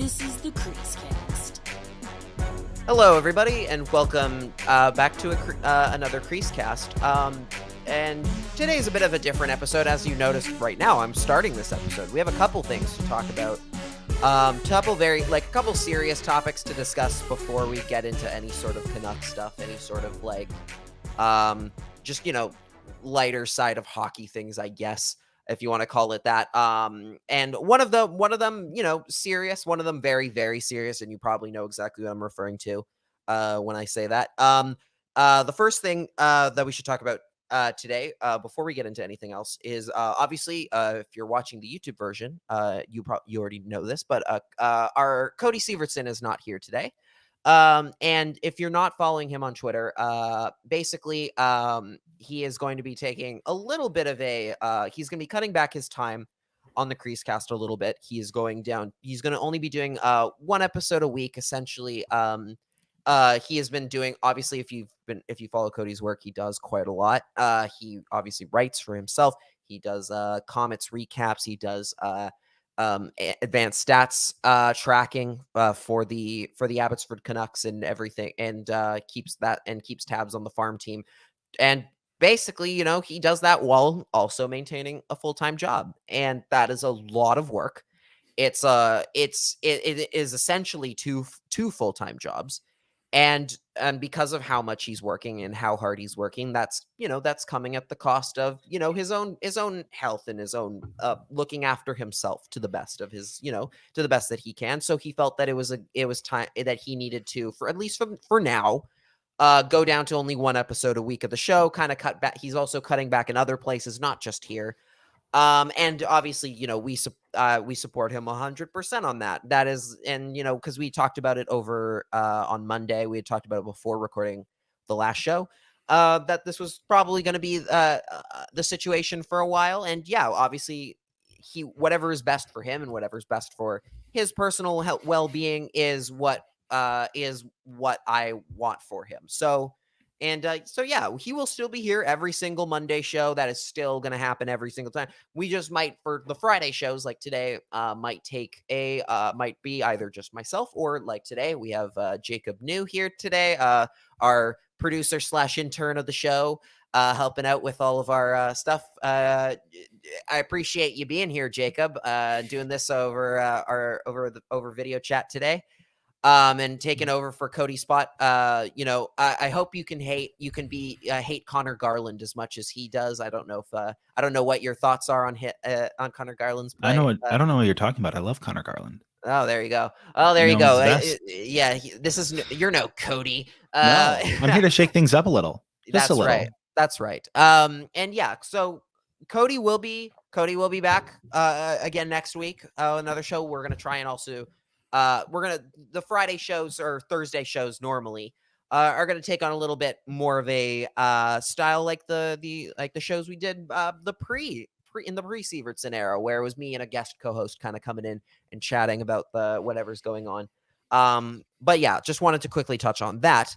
This is the CreaseCast. Hello, everybody, and welcome back to another CreaseCast. And today is a bit of a different episode. As you noticed right now, I'm starting this episode. We have a couple things to talk about. A couple serious topics to discuss before we get into any sort of Canucks stuff, any sort of lighter side of hockey things, I guess, if you want to call it that. And one of them, serious, one of them very, very serious, and you probably know exactly what I'm referring to when I say that. The first thing that we should talk about today, before we get into anything else, is obviously, if you're watching the YouTube version, you already know this, but our Cody Sievertson is not here today. And if you're not following him on Twitter, basically, he is going to be taking a little bit of he's going to be cutting back his time on the CreaseCast a little bit. He's going to only be doing one episode a week, essentially. He has been doing, obviously, if you follow Cody's work, he does quite a lot. He obviously writes for himself. He does Comets recaps. He does advanced stats tracking for the Abbotsford Canucks and everything, and keeps tabs on the farm team. And basically, he does that while also maintaining a full-time job, and that is a lot of work. It is essentially two full-time jobs. And because of how much he's working and how hard he's working, that's coming at the cost of, his own health and his own looking after himself to the best of his, to the best that he can. So he felt that it was time that he needed to, for at least for now, go down to only one episode a week of the show, kind of cut back. He's also cutting back in other places, not just here. And obviously, we support him 100% on that. That is, and because we talked about it over on Monday, we had talked about it before recording the last show, that this was probably going to be the situation for a while. And yeah, obviously, whatever is best for him and whatever is best for his personal health, well-being is what I want for him. So yeah, he will still be here every single Monday show. That is still going to happen every single time. We just might, for the Friday shows like today, might be either just myself or like today, we have Jacob New here today, our producer / intern of the show, helping out with all of our stuff. I appreciate you being here, Jacob, doing this over video chat today. And taking over for Cody's spot. I hope you can hate Connor Garland as much as he does. I don't know what your thoughts are on Connor Garland's play. I don't know what you're talking about. I love Connor Garland. Oh, there you go. You're no Cody. No, I'm here to shake things up a little. Just a little. Right. That's right. And yeah, so Cody will be back again next week. Another show. We're gonna try and also. The Friday shows or Thursday shows normally are going to take on a little bit more of a style like the shows we did in the pre-Sievertson era, where it was me and a guest co-host kind of coming in and chatting about whatever's going on. But yeah, just wanted to quickly touch on that.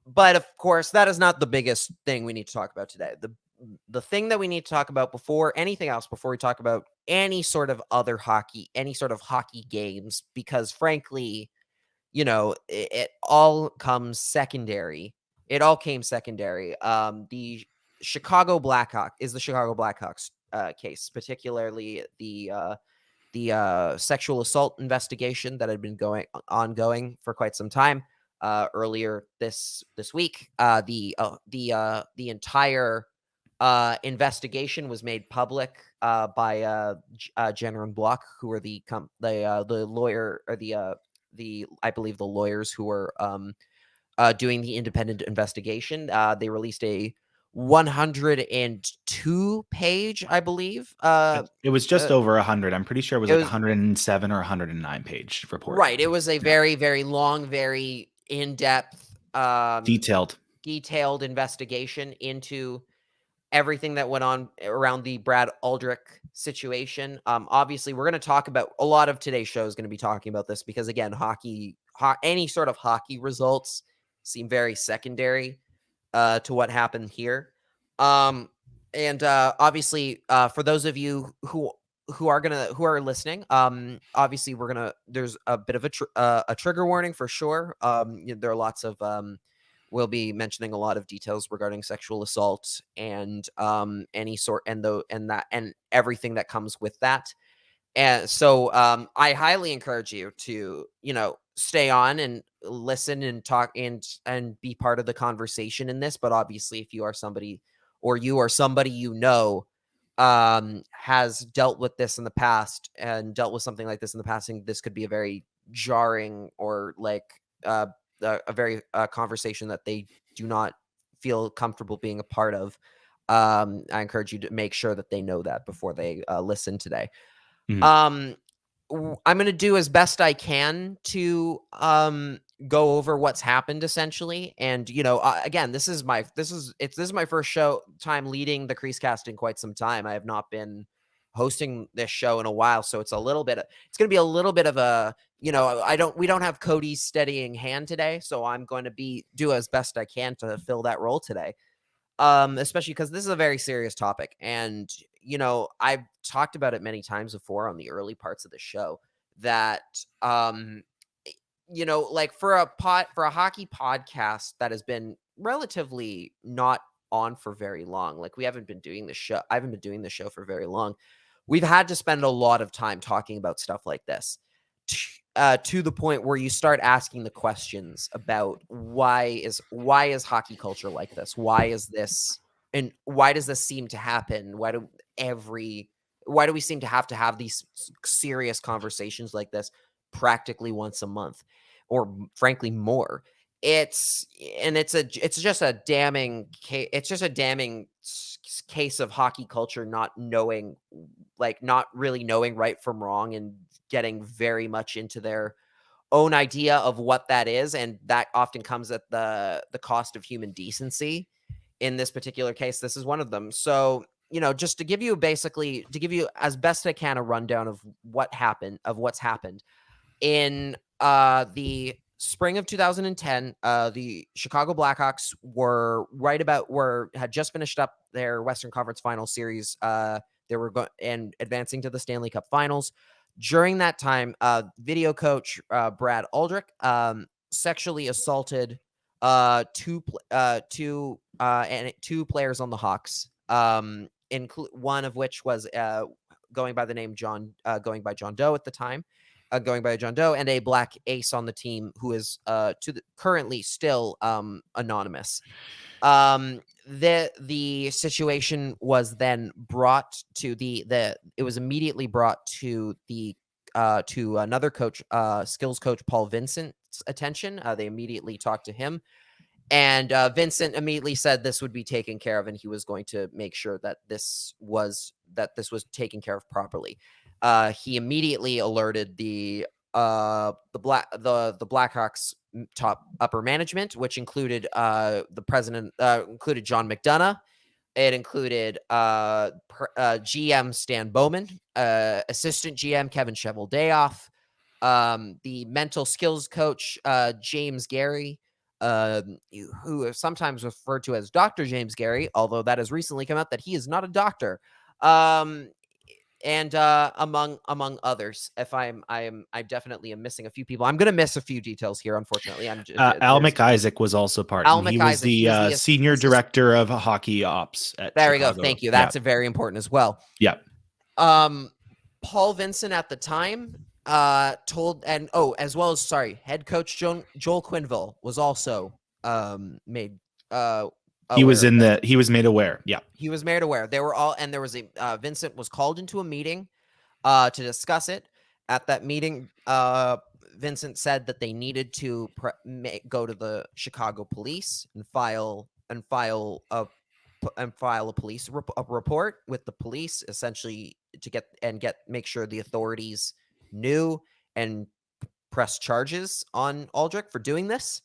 But of course, that is not the biggest thing we need to talk about today. The thing that we need to talk about before anything else, before we talk about any sort of other hockey, any sort of hockey games, because frankly, it all comes secondary. It all came secondary. The Chicago Blackhawks case, particularly the sexual assault investigation that had been ongoing for quite some time. Earlier this week, the entire investigation was made public by Jenner and Block, who are the lawyer, or I believe the lawyers who were doing the independent investigation. They released a 102-page, I believe. It was just over 100. I'm pretty sure it was 107 or 109 page report. Right. It was a very, very long, very in-depth, detailed investigation into everything that went on around the Brad Aldrich situation. Obviously, we're going to talk about a lot of today's show is going to be talking about this because, again, any sort of hockey results seem very secondary to what happened here. And obviously, for those of you who who are listening, obviously there's a bit of a trigger warning for sure. There are lots of we'll be mentioning a lot of details regarding sexual assault and any sort and everything that comes with that. And so I highly encourage you to, stay on and listen and talk and be part of the conversation in this. But obviously, if you are somebody has dealt with this in the past and dealt with something like this in the past, and this could be a very jarring or like a very conversation that they do not feel comfortable being a part of. I encourage you to make sure that they know that before they listen today. I'm going to do as best I can to go over what's happened essentially. And again, this is my first time leading the CreaseCast in quite some time. I have not been hosting this show in a while, so it's going to be a little bit of a, we don't have Cody's steadying hand today, so I'm going to do as best I can to fill that role today. Especially because this is a very serious topic. And, I've talked about it many times before on the early parts of the show that, like for a hockey podcast that has been relatively not on for very long, like I haven't been doing the show for very long. We've had to spend a lot of time talking about stuff like this to the point where you start asking the questions about why is hockey culture like this? Why is this, and why does this seem to happen? Why do we seem to have these serious conversations like this practically once a month, or frankly more? It's just a damning case of hockey culture not really knowing right from wrong and getting very much into their own idea of what that is, and that often comes at the cost of human decency. In this particular case, this is one of them. So, just to give you as best I can a rundown of what's happened in the spring of 2010. The Chicago Blackhawks had just finished up their Western Conference Final series. They were advancing to the Stanley Cup Finals. During that time, video coach Brad Aldrich sexually assaulted two players on the Hawks, one of which was going by John Doe at the time, and a black ace on the team who is currently still anonymous. The situation was then brought to it was immediately brought to to another coach, skills coach Paul Vincent's attention. They immediately talked to him, and Vincent immediately said this would be taken care of, and he was going to make sure that this was taken care of properly. He immediately alerted the Blackhawks top upper management, which included the president, included John McDonough. It included GM Stan Bowman, assistant GM Kevin Cheveldayoff, the mental skills coach James Gary, who is sometimes referred to as Dr. James Gary, although that has recently come out that he is not a doctor. And among others. If I definitely am missing a few people. I'm going to miss a few details here, unfortunately. Al McIsaac was also part. He was the senior director of hockey ops at There Chicago. We go. Thank you. That's very important as well. Yeah. Paul Vincent at the time head coach Joel Quenneville was also made he was made aware. Yeah. He was made aware. They were all, and there was Vincent was called into a meeting to discuss it. At that meeting, Vincent said that they needed to go to the Chicago police and file a police report with the police, essentially to make sure the authorities knew and press charges on Aldrich for doing this.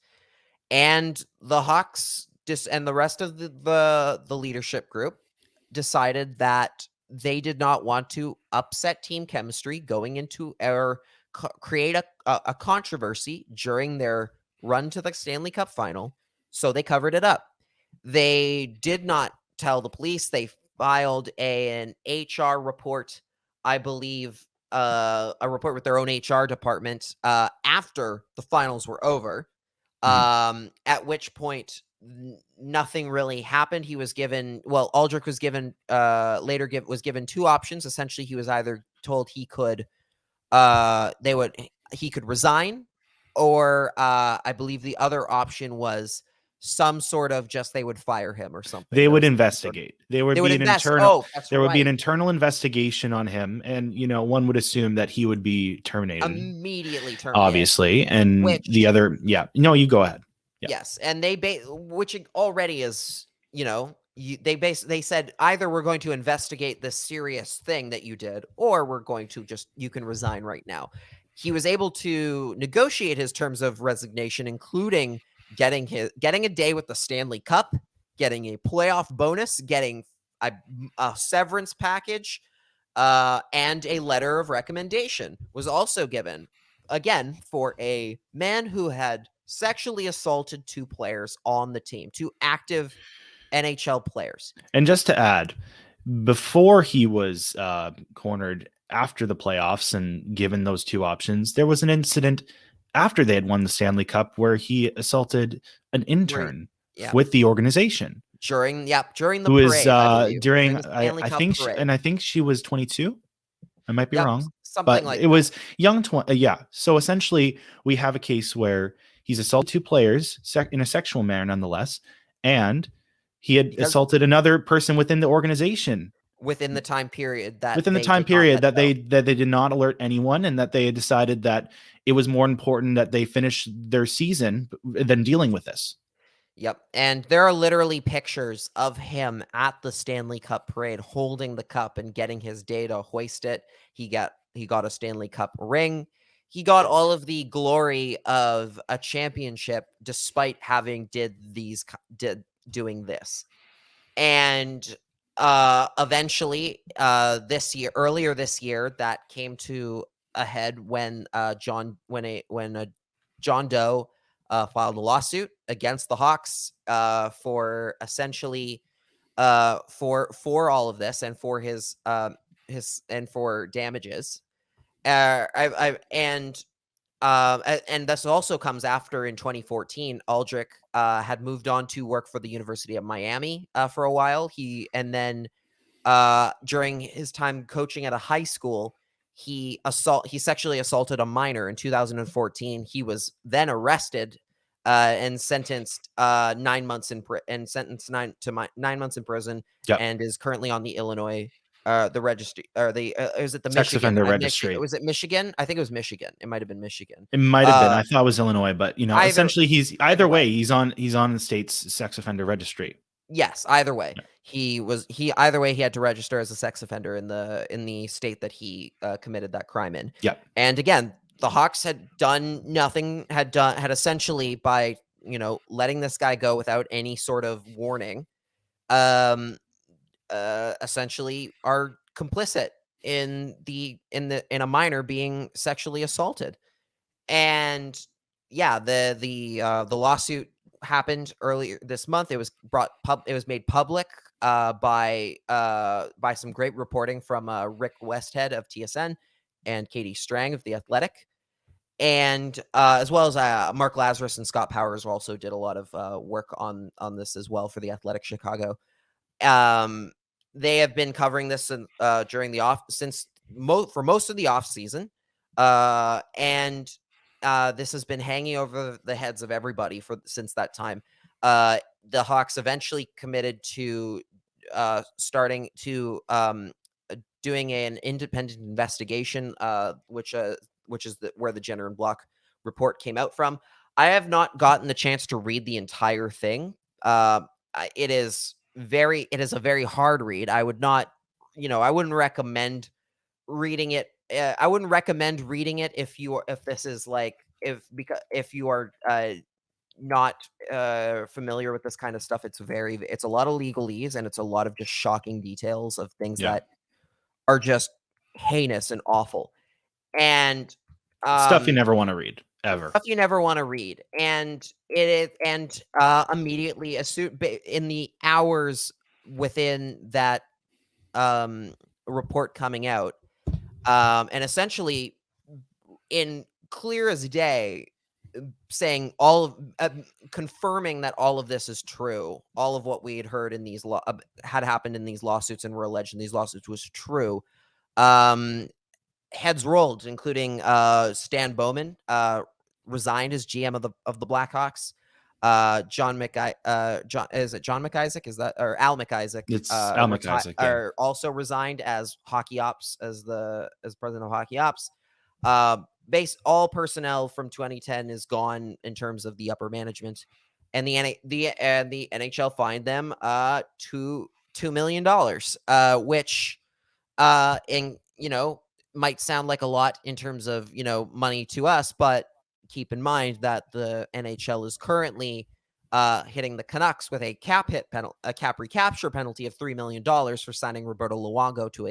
And the Hawks and the rest of the leadership group decided that they did not want to upset team chemistry going into or create a controversy during their run to the Stanley Cup final. So they covered it up. They did not tell the police. They filed an HR report I believe, a report with their own HR department after the finals were over. At which point nothing really happened. He was given, Aldrich was given was given two options. Essentially, he was either told he could resign, or I believe the other option was some sort of they would fire him or something. They would investigate. There would be an internal investigation on him, and one would assume that he would be terminated immediately, obviously. And the other, no, you go ahead. Yeah. Yes, and which already is, they said either we're going to investigate this serious thing that you did, or we're going to you can resign right now. He was able to negotiate his terms of resignation, including getting a day with the Stanley Cup, getting a playoff bonus, getting a severance package, and a letter of recommendation was also given, again, for a man who had sexually assaulted two players on the team, two active NHL players. And just to add, before he was cornered after the playoffs and given those two options, there was an incident after they had won the Stanley Cup where he assaulted an intern with the organization during the parade. I think she was 22. I might be wrong. Something like it was young. So essentially, we have a case where he's assaulted two players in a sexual manner, nonetheless, and he had assaulted another person within the organization within the time period that they did not alert anyone, and that they had decided that it was more important that they finish their season than dealing with this. Yep. And there are literally pictures of him at the Stanley Cup parade holding the cup and getting his day to hoist it. He got a Stanley Cup ring. He got all of the glory of a championship despite having doing this. And eventually earlier this year, that came to a head when John Doe filed a lawsuit against the Hawks for essentially for all of this and for his and for damages. And this also comes after, in 2014, Aldrich had moved on to work for the University of Miami for a while. Then during his time coaching at a high school, he sexually assaulted a minor in 2014. He was then arrested and sentenced 9 months in prison, and is currently on the Illinois the registry, or the is it the sex Michigan offender registry? Was it Michigan? I think it was Michigan. It might have been Michigan. It might have been. I thought it was Illinois, but essentially he's either way. He's on the state's sex offender registry. Yes, either way. Yeah. Either way, he had to register as a sex offender in the state that he committed that crime in. Yeah. And again, the Hawks had done nothing, had essentially, by letting this guy go without any sort of warning, essentially are complicit in a minor being sexually assaulted. And yeah, the lawsuit happened earlier this month. It was made public by some great reporting from Rick Westhead of TSN and Katie Strang of The Athletic, and as well as Mark Lazarus and Scott Powers also did a lot of work on this as well for The Athletic Chicago. They have been covering this during the for most of the off season, and this has been hanging over the heads of everybody since that time. The Hawks eventually committed to doing an independent investigation, which is where the Jenner and Block report came out from. I have not gotten the chance to read the entire thing. It is a very hard read. I would not, I wouldn't recommend reading it. I wouldn't recommend reading it if you are not familiar with this kind of stuff. It's a lot of legalese, and it's a lot of just shocking details of things that are just heinous and awful, and stuff you never want to read ever. Stuff you never want to read, and immediately in the hours within that report coming out, And essentially, in clear as day, saying all of confirming that all of this is true, all of what we had heard in these had happened in these lawsuits and were alleged in these lawsuits was true. Heads rolled, including Stan Bowman resigned as GM of the Blackhawks. John is it John McIsaac? Is that, or Al McIsaac? It's Al McIsaac, yeah. Or also resigned as hockey ops, as president of hockey ops. All personnel from 2010 is gone in terms of the upper management, and the NHL fined them $2 million, which might sound like a lot in terms of money to us, but keep in mind that the NHL is currently hitting the Canucks with a cap recapture penalty of $3 million for signing Roberto Luongo to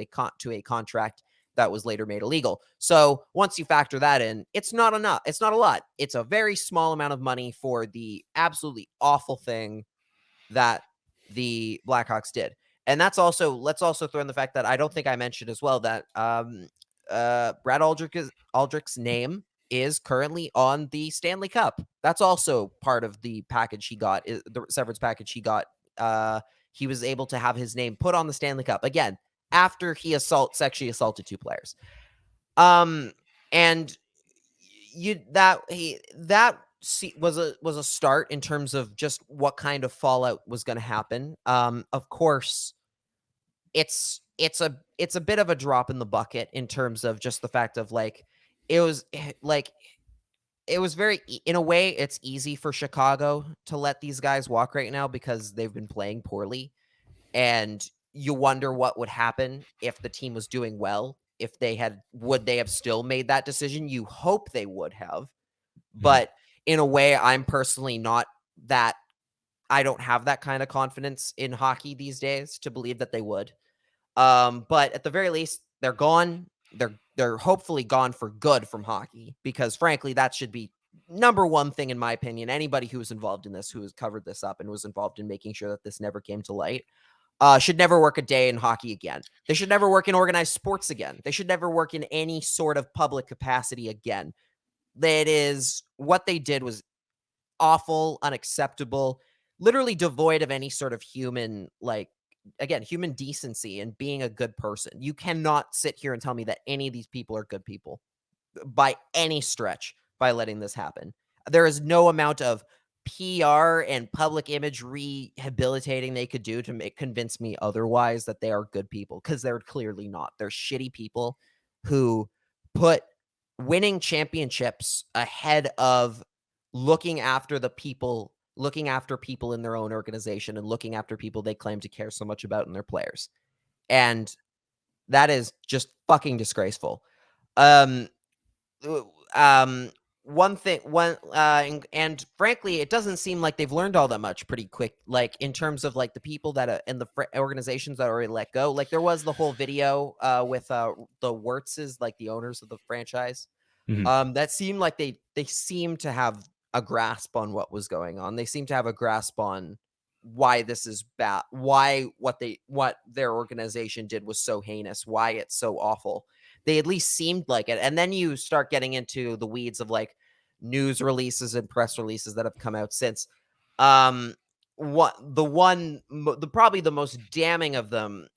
a contract that was later made illegal. So once you factor that in, it's not enough. It's not a lot. It's a very small amount of money for the absolutely awful thing that the Blackhawks did. And let's also throw in the fact that I don't think I mentioned as well that Brad Aldrich's name is currently on the Stanley Cup. That's also part of the package he got, the severance package he got. He was able to have his name put on the Stanley Cup again after he sexually assaulted 2 players. And that was a start in terms of just what kind of fallout was going to happen. Of course, it's a bit of a drop in the bucket in terms of just the fact of it was very, in a way, it's easy for Chicago to let these guys walk right now because they've been playing poorly, and you wonder what would happen if the team was doing well. If would they have still made that decision? You hope they would have, but in a way, I'm personally not that. I don't have that kind of confidence in hockey these days to believe that they would. But at the very least, they're gone. They're hopefully gone for good from hockey, because frankly, that should be number one thing in my opinion. Anybody who was involved in this, who has covered this up and was involved in making sure that this never came to light, should never work a day in hockey again. They should never work in organized sports again. They should never work in any sort of public capacity again. That is, what they did was awful, unacceptable, literally devoid of any sort of human decency and being a good person. You cannot sit here and tell me that any of these people are good people by any stretch by letting this happen. There is no amount of PR and public image rehabilitating they could do to convince me otherwise that they are good people, because they're clearly not. They're shitty people who put winning championships ahead of looking after people in their own organization and looking after people they claim to care so much about in their players. And that is just fucking disgraceful. And frankly, it doesn't seem like they've learned all that much pretty quick, in terms of the people that and the organizations that already let go. There was the whole video with the Wirtzes, the owners of the franchise. That seemed like they seem to have a grasp on what was going on. They seem to have a grasp on why this is bad, why what their organization did was so heinous, why it's so awful. They at least seemed like it. And then you start getting into the weeds of news releases and press releases that have come out since. Probably the most damning of them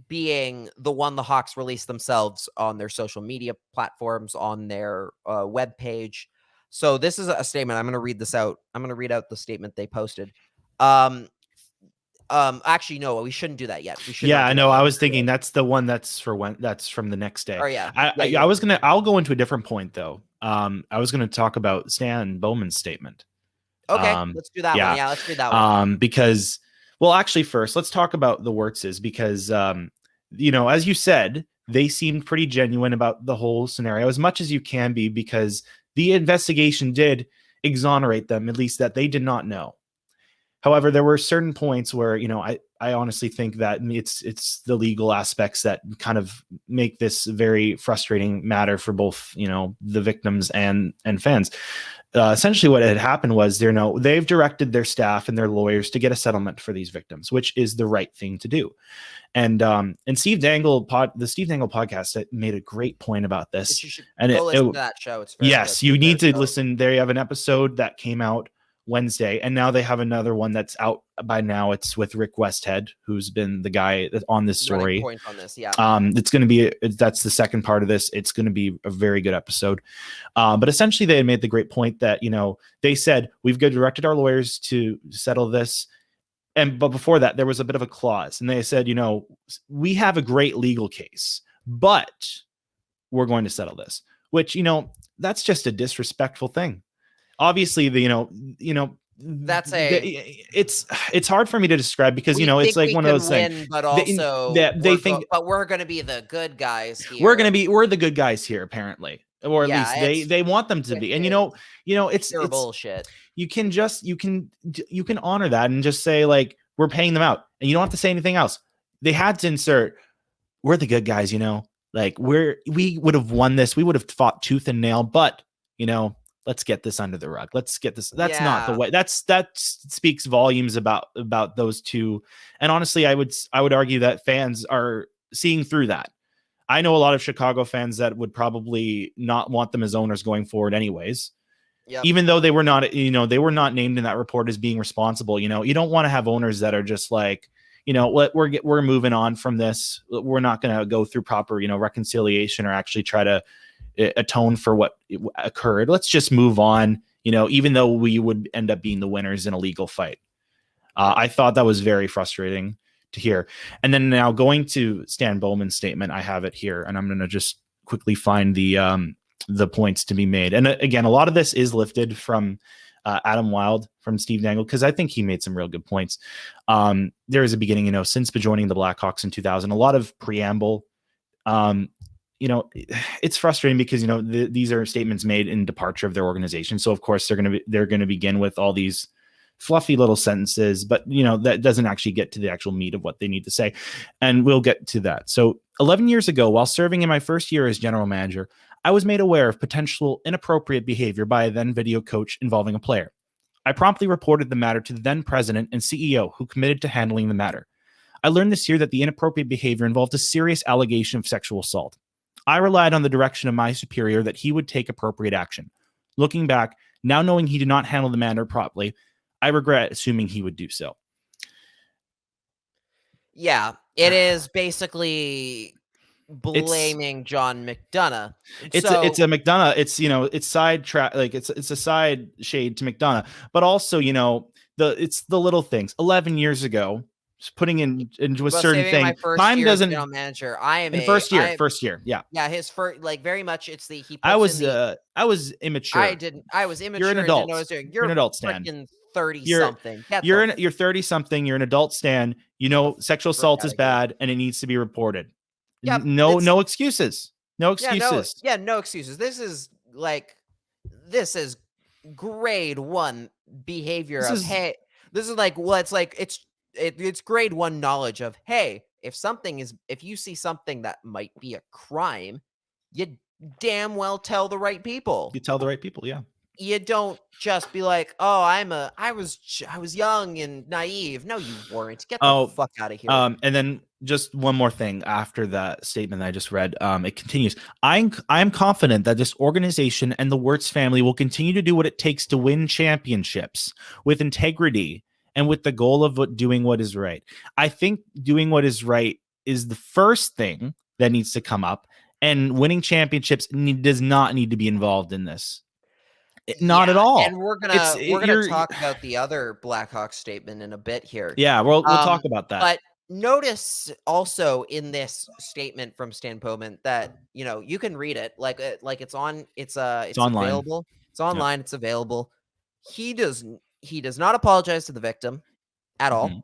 being the one the Hawks released themselves on their social media platforms, on their webpage. So this is a statement. I'm going to read this out. I'm going to read out the statement they posted. Actually, no, we shouldn't do that yet. We should. Yeah, I know. I was thinking that's the one that's from the next day. Oh yeah. I'll go into a different point though. I was going to talk about Stan Bowman's statement. Okay, let's do that one. Yeah, let's do that one. Because, well, actually, first let's talk about the Wirtzes, because as you said, they seemed pretty genuine about the whole scenario, as much as you can be, because the investigation did exonerate them, at least that they did not know. However, there were certain points where, I honestly think that it's the legal aspects that kind of make this very frustrating matter for both, the victims and fans. Essentially what had happened was, they've directed their staff and their lawyers to get a settlement for these victims, which is the right thing to do. And Steve Dangle the Steve Dangle podcast made a great point about this. You should and go listen to that show. It's very yes, good. you need to listen. They have an episode that came out Wednesday, and now they have another one that's out by now. It's with Rick Westhead, who's been the guy on this story. Point on this, yeah. It's going to be that's the second part of this. It's going to be a very good episode. But essentially, they had made the great point that they said we've directed our lawyers to settle this, but before that, there was a bit of a clause, and they said, we have a great legal case, but we're going to settle this. Which that's just a disrespectful thing. Obviously, that's it's hard for me to describe because it's like one of those things. But also, they think, but we're going to be the good guys here. We're the good guys here, apparently, or at least they want them to be. And it's bullshit. You can honor that and just say, like, we're paying them out, and you don't have to say anything else. They had to insert, we're the good guys, like we would have won this. We would have fought tooth and nail, but let's get this under the rug. Let's get this. That's not the way. That speaks volumes about those two. And honestly, I would argue that fans are seeing through that. I know a lot of Chicago fans that would probably not want them as owners going forward anyways. Yep. Even though they were not named in that report as being responsible. You don't want to have owners that are just like, we're moving on from this. We're not going to go through proper, reconciliation or actually try to atone for what occurred. Let's just move on, even though we would end up being the winners in a legal fight. I thought that was very frustrating to hear. And then now going to Stan Bowman's statement, I have it here, and I'm going to just quickly find the points to be made. And again, a lot of this is lifted from Adam Wilde from Steve Dangle, because I think he made some real good points. There is a beginning, since joining the Blackhawks in 2000, a lot of preamble. It's frustrating because these are statements made in departure of their organization, so of course they're going to begin with all these fluffy little sentences, but that doesn't actually get to the actual meat of what they need to say, and we'll get to that. So 11 years ago, while serving in my first year as general manager, I was made aware of potential inappropriate behavior by a then video coach involving a player. I promptly reported the matter to the then president and CEO, who committed to handling the matter. I learned this year that the inappropriate behavior involved a serious allegation of sexual assault. I relied on the direction of my superior that he would take appropriate action. Looking back, now knowing he did not handle the matter properly, I regret assuming he would do so. Yeah, it is basically blaming John McDonough. It's a McDonough. It's sidetrack, like it's a side shade to McDonough, but also it's the little things. 11 years ago. Putting in with certain things. Time doesn't. Manager. I am first year. Yeah. Yeah. His first, very much. It's the he. I was immature. I was immature. You're an adult. You're an adult, Stan. 30 something. You're 30 something. You're an adult, Stan. Sexual assault is bad and it needs to be reported. Yeah. No excuses. No excuses. No excuses. This is grade 1 behavior it's grade 1 knowledge of, hey, if you see something that might be a crime, you damn well tell the right people. You tell the right people, yeah. You don't just be like, oh, I was young and naive. No, you weren't. Get the fuck out of here. And then just one more thing after that statement that I just read. It continues. I'm confident that this organization and the Wirtz family will continue to do what it takes to win championships with integrity and with the goal of doing what is right. I think doing what is right is the first thing that needs to come up, and winning championships does not need to be involved in this. Not at all. And we're gonna talk about the other Blackhawks statement in a bit here. Yeah, we'll talk about that. But notice also in this statement from Stan Bowman that you can read it like it's online. It's available. It's online. It's available. He does not apologize to the victim at all. Mm-hmm.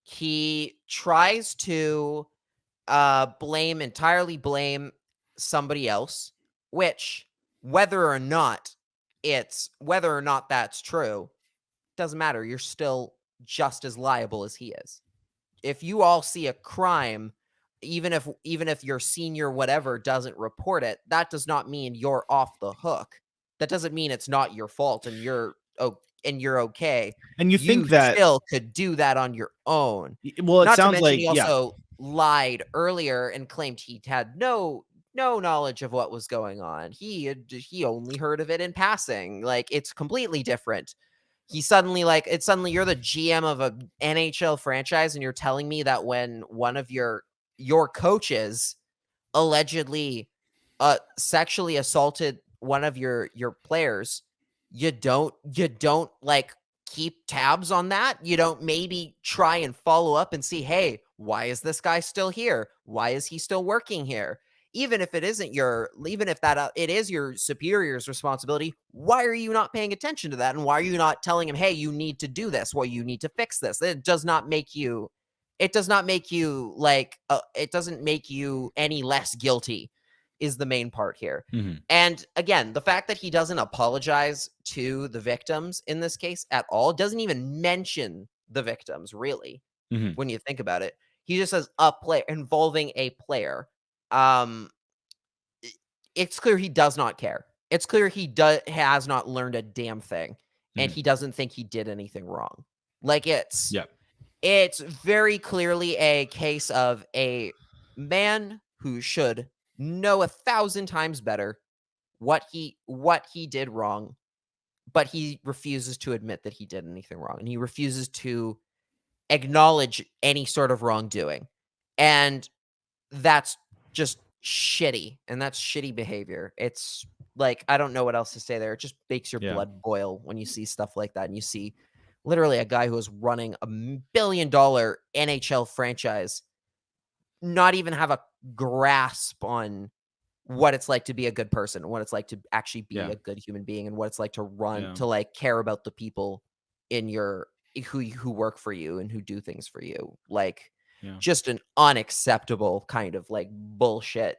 He tries to entirely blame somebody else, which whether or not that's true, doesn't matter. You're still just as liable as he is. If you all see a crime, even if your senior whatever doesn't report it, that does not mean you're off the hook. That doesn't mean it's not your fault and you're okay. And you think that still could do that on your own. well, it Not to sounds mention like he also lied earlier and claimed he had no knowledge of what was going on. He only heard of it in passing. Like, it's completely different. He suddenly you're the GM of a NHL franchise and you're telling me that when one of your coaches allegedly sexually assaulted one of your players, you don't like keep tabs on that. You don't maybe try and follow up and see, hey, why is this guy still here? Why is he still working here? Even if it isn't it is your superior's responsibility, why are you not paying attention to that? And why are you not telling him, hey, you need to do this? Well, you need to fix this. It doesn't make you any less guilty is the main part here. Mhm. And again, the fact that he doesn't apologize to the victims in this case at all, doesn't even mention the victims really, Mhm. when you think about it. He just says involving a player. It's clear he does not care. It's clear he has not learned a damn thing, and he doesn't think he did anything wrong. Like, it's very clearly a case of a man who should know 1,000 times better what he did wrong, but he refuses to admit that he did anything wrong, and he refuses to acknowledge any sort of wrongdoing. And that's just shitty, and that's shitty behavior. It's like, I don't know what else to say there. It just makes your blood boil when you see stuff like that, and you see literally a guy who is running $1 billion NHL franchise not even have a grasp on what it's like to be a good person, what it's like to actually be a good human being, and what it's like to run to like care about the people in your who work for you and who do things for you. Like, just an unacceptable kind of like bullshit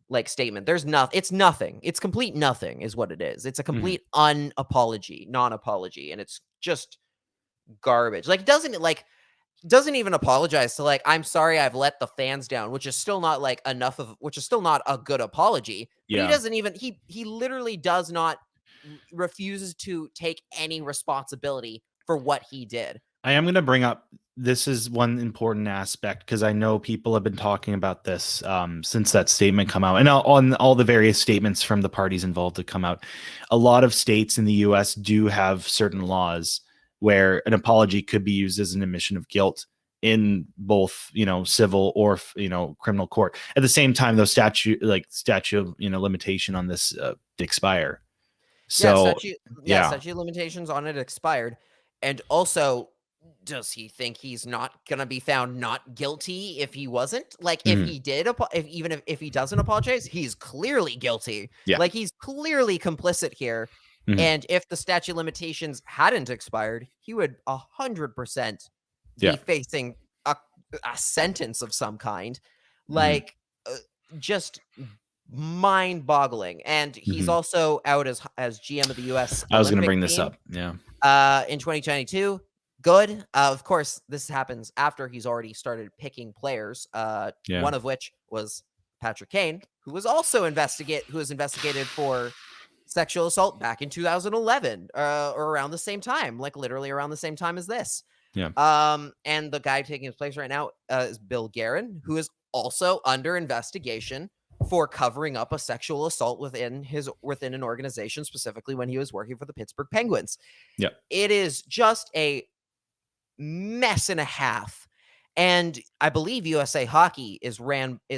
like statement. There's nothing. It's nothing. It's complete nothing is what it is. It's a complete non-apology, and it's just garbage. Like, doesn't even apologize to like, I'm sorry I've let the fans down, which is still not like which is still not a good apology. But he doesn't even he literally does not refuses to take any responsibility for what he did. I am going to bring up, this is one important aspect, because I know people have been talking about this since that statement come out, and on all the various statements from the parties involved to come out. A lot of states in the US do have certain laws where an apology could be used as an admission of guilt in both, civil or, criminal court. At the same time, those statute limitation on this expire. So statute limitations on it expired. And also, does he think he's not gonna be found not guilty if he wasn't? Like, if he did, if he doesn't apologize, he's clearly guilty. Like, he's clearly complicit here. And if the statute limitations hadn't expired, he would 100% be facing a sentence of some kind. Like, just mind-boggling. And he's also out as GM of the U.S. I was going to bring this up. In 2022. Good. Of course, this happens after he's already started picking players. One of which was Patrick Kane, who was also investigated for sexual assault back in 2011, or around the same time, like literally around the same time as this. And the guy taking his place right now is Bill Guerin, who is also under investigation for covering up a sexual assault within an organization, specifically when he was working for the Pittsburgh Penguins. It is just a mess and a half. And I believe USA Hockey is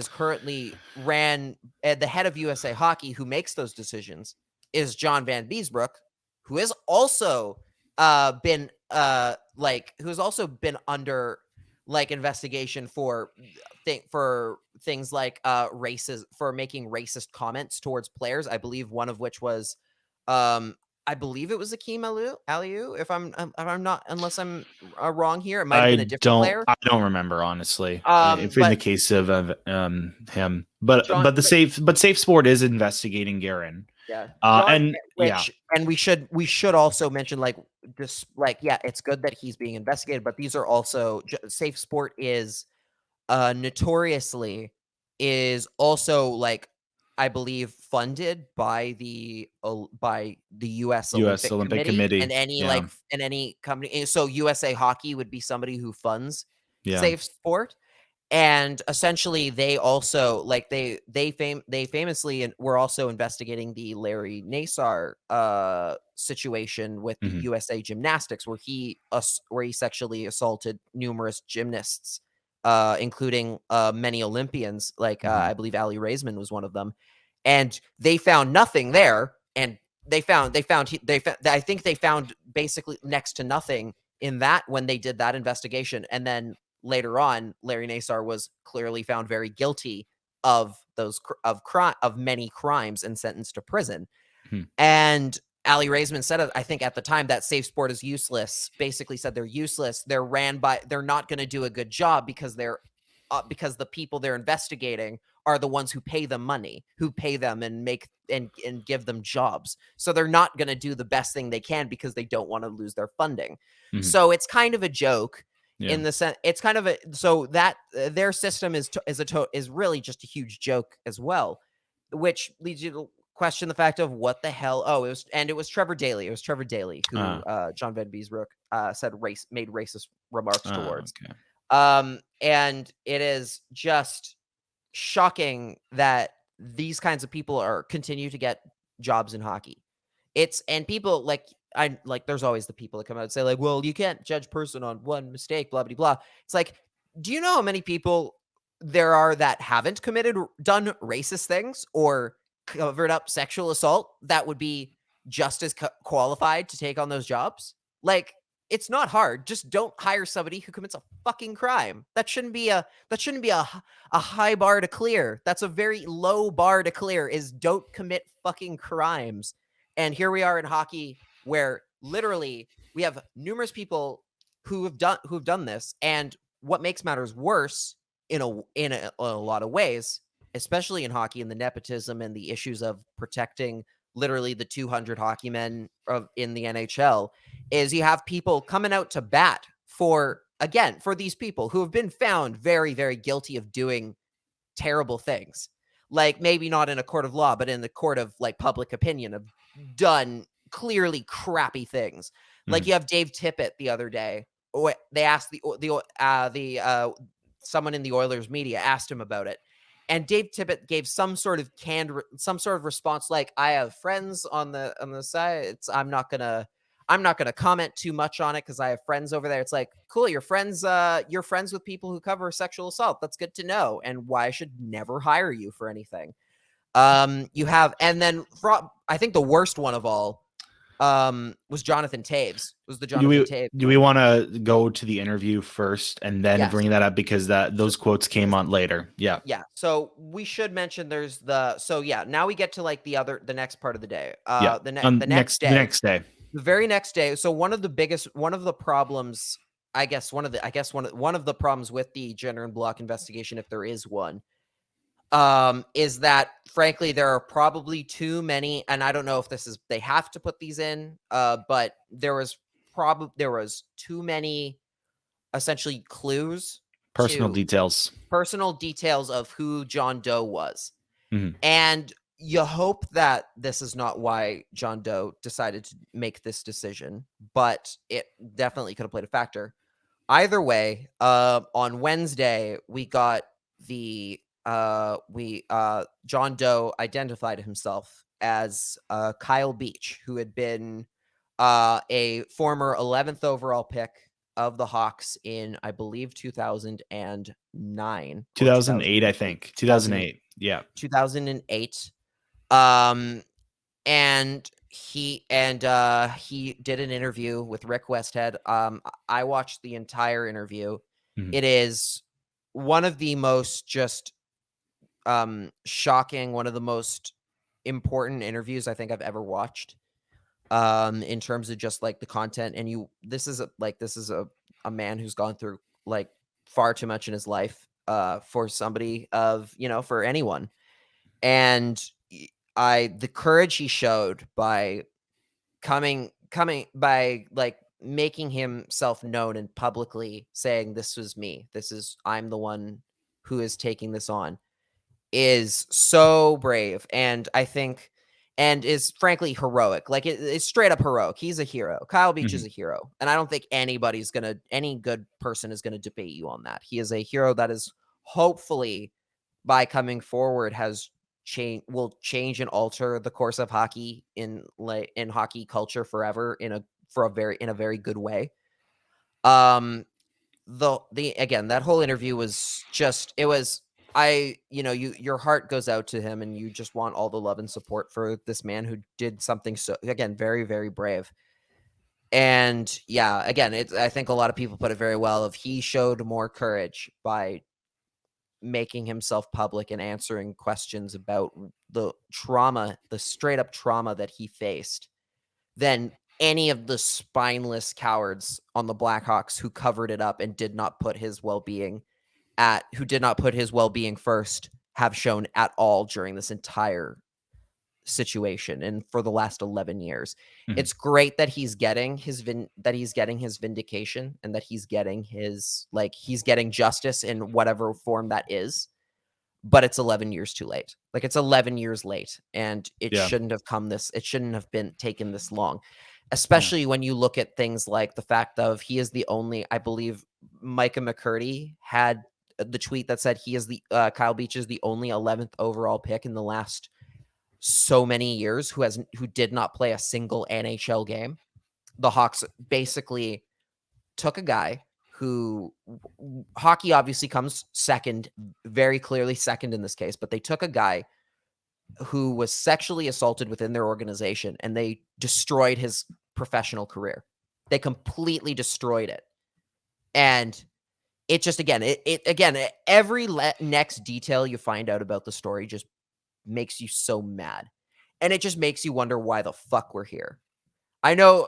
currently ran at the head of USA Hockey, who makes those decisions, is John Van Beesbroek, who has also been under like investigation for things like for making racist comments towards players. I believe one of which was I believe it was Akeem Aliu. If I'm not, unless I'm wrong here, it might have been a different player. I don't remember, honestly. If in the case of him, but Safe Sport is investigating Guerin. Yeah. And yeah, And we should also mention like just like yeah, it's good that he's being investigated, but these are also Safe Sport is notoriously is also like I believe funded by the US U.S. Olympic Olympic Committee Committee. and any Yeah, like and any company. So USA Hockey would be somebody who funds yeah. Safe Sport. And essentially they also like they famously and were also investigating the Larry Nassar situation with the Mhm. USA Gymnastics where he sexually assaulted numerous gymnasts including many Olympians like Mhm. I believe Ali Raisman was one of them, and they found nothing there, and they found I think they found basically next to nothing in that when they did that investigation. And then later on, Larry Nassar was clearly found very guilty of those of many crimes and sentenced to prison. Hmm. And Ali Raisman said, I think at the time, that Safe Sport is useless. Basically, said they're useless. They're not going to do a good job because because the people they're investigating are the ones who pay them money, who pay them and make and give them jobs. So they're not going to do the best thing they can because they don't want to lose their funding. Mhm. So it's kind of a joke. Yeah. In the sense, it's kind of so that their system is really just a huge joke as well, which leads you to question the fact of what the hell. Oh, it was Trevor Daley. It was Trevor Daley who John Van Beesbrook said made racist remarks towards. Okay. And it is just shocking that these kinds of people continue to get jobs in hockey. And people there's always the people that come out and say like, well, you can't judge person on one mistake, blah, blah, blah. It's like, do you know how many people there are that haven't done racist things or covered up sexual assault that would be just as qualified to take on those jobs? Like, it's not hard. Just don't hire somebody who commits a fucking crime. That shouldn't be a high bar to clear. That's a very low bar to clear, is don't commit fucking crimes. And here we are in hockey where literally we have numerous people who have done this. And what makes matters worse in a lot of ways, especially in hockey, and the nepotism and the issues of protecting literally the 200 hockey men in the NHL, is you have people coming out to bat for these people who have been found very, very guilty of doing terrible things. Like, maybe not in a court of law, but in the court of like public opinion, have done clearly crappy things. Like, you have Dave Tippett the other day. They asked someone in the Oilers media asked him about it, and Dave Tippett gave some sort of response like, "I have friends on the side. I'm not gonna comment too much on it because I have friends over there." It's like, cool, you're friends with people who cover sexual assault. That's good to know, and why I should never hire you for anything. You have, and then I think the worst one of all was Jonathan Taves. Was the Jonathan Taves? Do we want to go to the interview first and then bring that up, because those quotes came on later? Yeah. Yeah. So we should mention now we get to like the next part of the day. The next day. The very next day. So one of the problems, one of the problems with the Jenner and Block investigation, if there is one, is that frankly there are probably too many, and I don't know if they have to put these in, but there was too many essentially clues, personal details of who John Doe was. Mhm. And you hope that this is not why John Doe decided to make this decision, but it definitely could have played a factor. Either way, on Wednesday, we got John Doe identified himself as Kyle Beach, who had been a former 11th overall pick of the Hawks in, I believe, 2009. 2008, I think. 2008. Yeah. 2008. And he did an interview with Rick Westhead. I watched the entire interview. Mhm. It is one of the most just shocking, one of the most important interviews I think I've ever watched. In terms of just like the content, and this is a man who's gone through like far too much in his life for somebody for anyone. And the courage he showed by coming by like making himself known and publicly saying, this was me, I'm the one who is taking this on, is so brave, and I think, and is frankly heroic. Like it's straight up heroic. He's a hero. Kyle Beach is a hero, and I don't think any good person is gonna debate you on that. He is a hero that is hopefully, by coming forward, will change and alter the course of hockey in hockey culture forever in a very good way. Again, that whole interview was just, it was, your heart goes out to him, and you just want all the love and support for this man who did something so, again, very, very brave. And yeah, again, I think a lot of people put it very well, if he showed more courage by making himself public and answering questions about the straight up trauma that he faced, than any of the spineless cowards on the Blackhawks who covered it up and did not put his well-being first, have shown at all during this entire situation and for the last 11 years. It's great that he's getting his vindication, and that he's getting he's getting justice in whatever form that is. But it's 11 years too late. Like, it's 11 years late, and it shouldn't have been taken this long. Especially when you look at things like the fact of, he is the only, I believe Micah McCurdy had the tweet that said Kyle Beach is the only 11th overall pick in the last so many years who did not play a single NHL game. The Hawks basically took a guy who, hockey obviously comes second, very clearly second in this case, but they took a guy who was sexually assaulted within their organization, and they destroyed his professional career. They completely destroyed it. And it just, again, every next detail you find out about the story just makes you so mad. And it just makes you wonder why the fuck we're here. I know,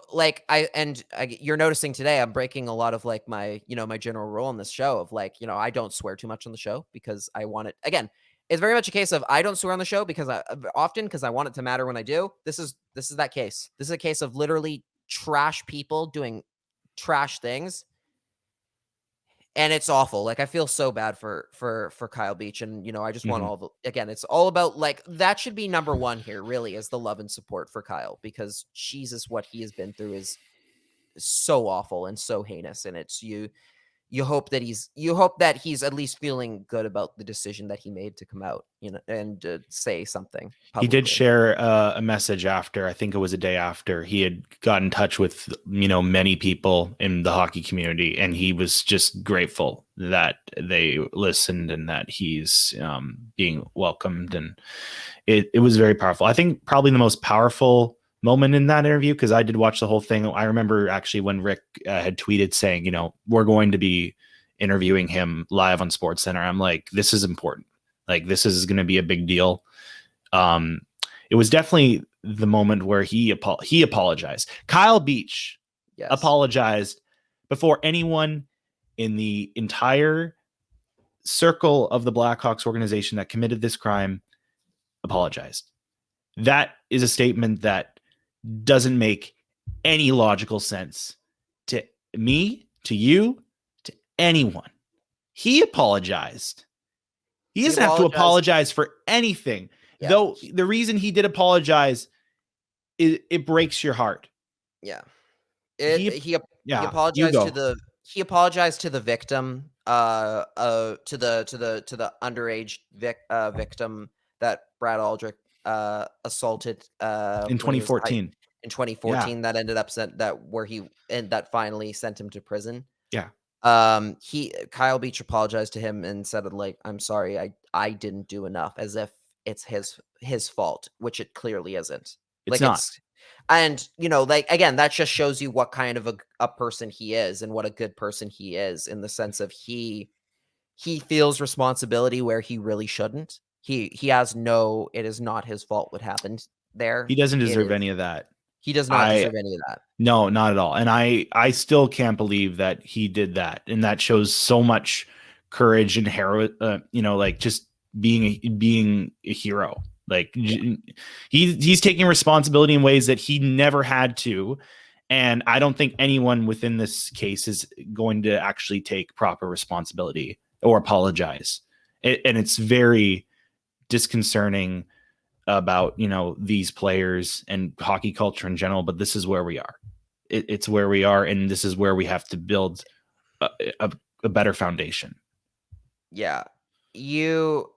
you're noticing today, I'm breaking a lot of my general rule on this show of I don't swear too much on the show, because I want it, again, it's very much a case of, I don't swear on the show because I want it to matter when I do. This is that case. This is a case of literally trash people doing trash things. And it's awful. I feel so bad for Kyle Beach, and I just want it's all about that should be number one here, really, is the love and support for Kyle, because Jesus, what he has been through is so awful and so heinous, and it's you hope that he's at least feeling good about the decision that he made to come out, and say something publicly. He did share a message after, I think it was a day after, he had got in touch with, many people in the hockey community, and he was just grateful that they listened and that he's being welcomed. And it was very powerful. I think probably the most powerful moment in that interview, because I did watch the whole thing. I remember actually when Rick had tweeted saying, we're going to be interviewing him live on SportsCenter. I'm like, this is important. This is going to be a big deal. It was definitely the moment where he apologized. Kyle Beach apologized before anyone in the entire circle of the Blackhawks organization that committed this crime apologized. That is a statement that doesn't make any logical sense to me, to you, to anyone. He apologized. He doesn't have to apologize for anything. Yeah. Though the reason he did apologize, it breaks your heart. Yeah. He apologized to the victim, to the underage victim that Brad Aldrich assaulted in 2014. That ended up that finally sent him to prison. Yeah. Kyle Beach apologized to him and said, I'm sorry, I didn't do enough, as if it's his fault, which it clearly isn't. It's not. And again, that just shows you what kind of a person he is, and what a good person he is, in the sense of he feels responsibility where he really shouldn't. He has it is not his fault what happened there. He doesn't deserve any of that. He does not deserve any of that. No, not at all. And I still can't believe that he did that. And that shows so much courage and just being a hero. Like he's taking responsibility in ways that he never had to. And I don't think anyone within this case is going to actually take proper responsibility or apologize. And it's very disconcerting about, these players and hockey culture in general, but this is where we are. It's where we are. And this is where we have to build a better foundation. Yeah. You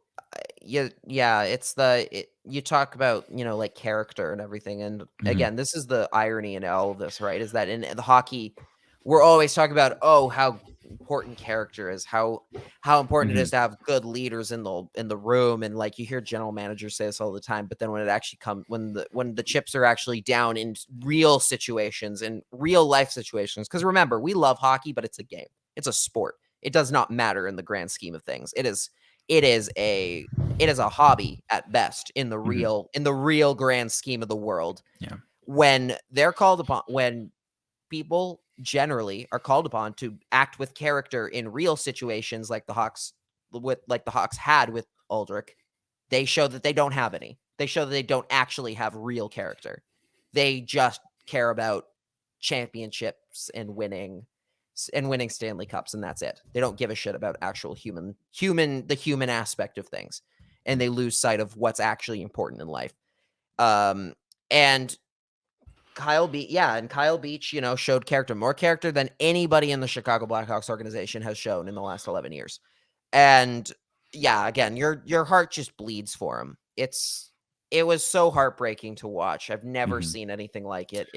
talk about, like character and everything. And again, this is the irony in all of this, right? Is that in the hockey, we're always talking about, how important character is, how important it is to have good leaders in the room. And like, you hear general managers say this all the time, but then when it actually comes, when the chips are actually down in real situations, in real life situations, because remember, we love hockey, but it's a game. It's a sport. It does not matter in the grand scheme of things. It is a hobby at best in the real grand scheme of the world. Yeah. When they're called upon, when people generally are called upon to act with character in real situations, like the Hawks had with Aldrich, they show that they don't have any. They show that they don't actually have real character. They just care about championships and winning Stanley Cups, and that's it. They don't give a shit about actual the human aspect of things, and they lose sight of what's actually important in life. And Kyle Beach, showed more character than anybody in the Chicago Blackhawks organization has shown in the last 11 years. And yeah, again, your heart just bleeds for him. It was so heartbreaking to watch. I've never seen anything like it.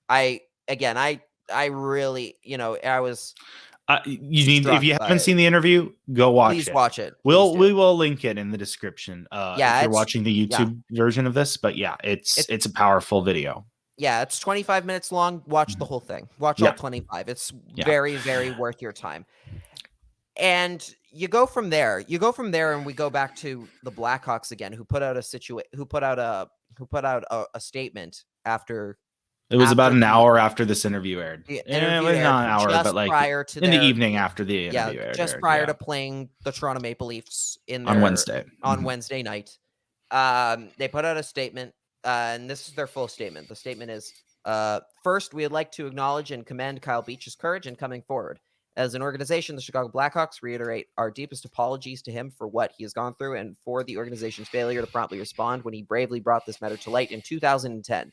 I really, I was. If you haven't seen the interview, go watch it. Please watch it. We will link it in the description. If you're watching the YouTube version of this, but yeah, it's a powerful video. Yeah, it's 25 minutes long. Watch the whole thing. Watch all 25. It's very, very worth your time. And you go from there, and we go back to the Blackhawks again, who put out a statement after. It was about an hour after this interview aired. It was not an hour, but like prior to the evening after the interview aired. Just prior to playing the Toronto Maple Leafs on Wednesday. On Wednesday night. They put out a statement, and this is their full statement. The statement is, first, we would like to acknowledge and commend Kyle Beach's courage in coming forward. As an organization, the Chicago Blackhawks reiterate our deepest apologies to him for what he has gone through and for the organization's failure to promptly respond when he bravely brought this matter to light in 2010.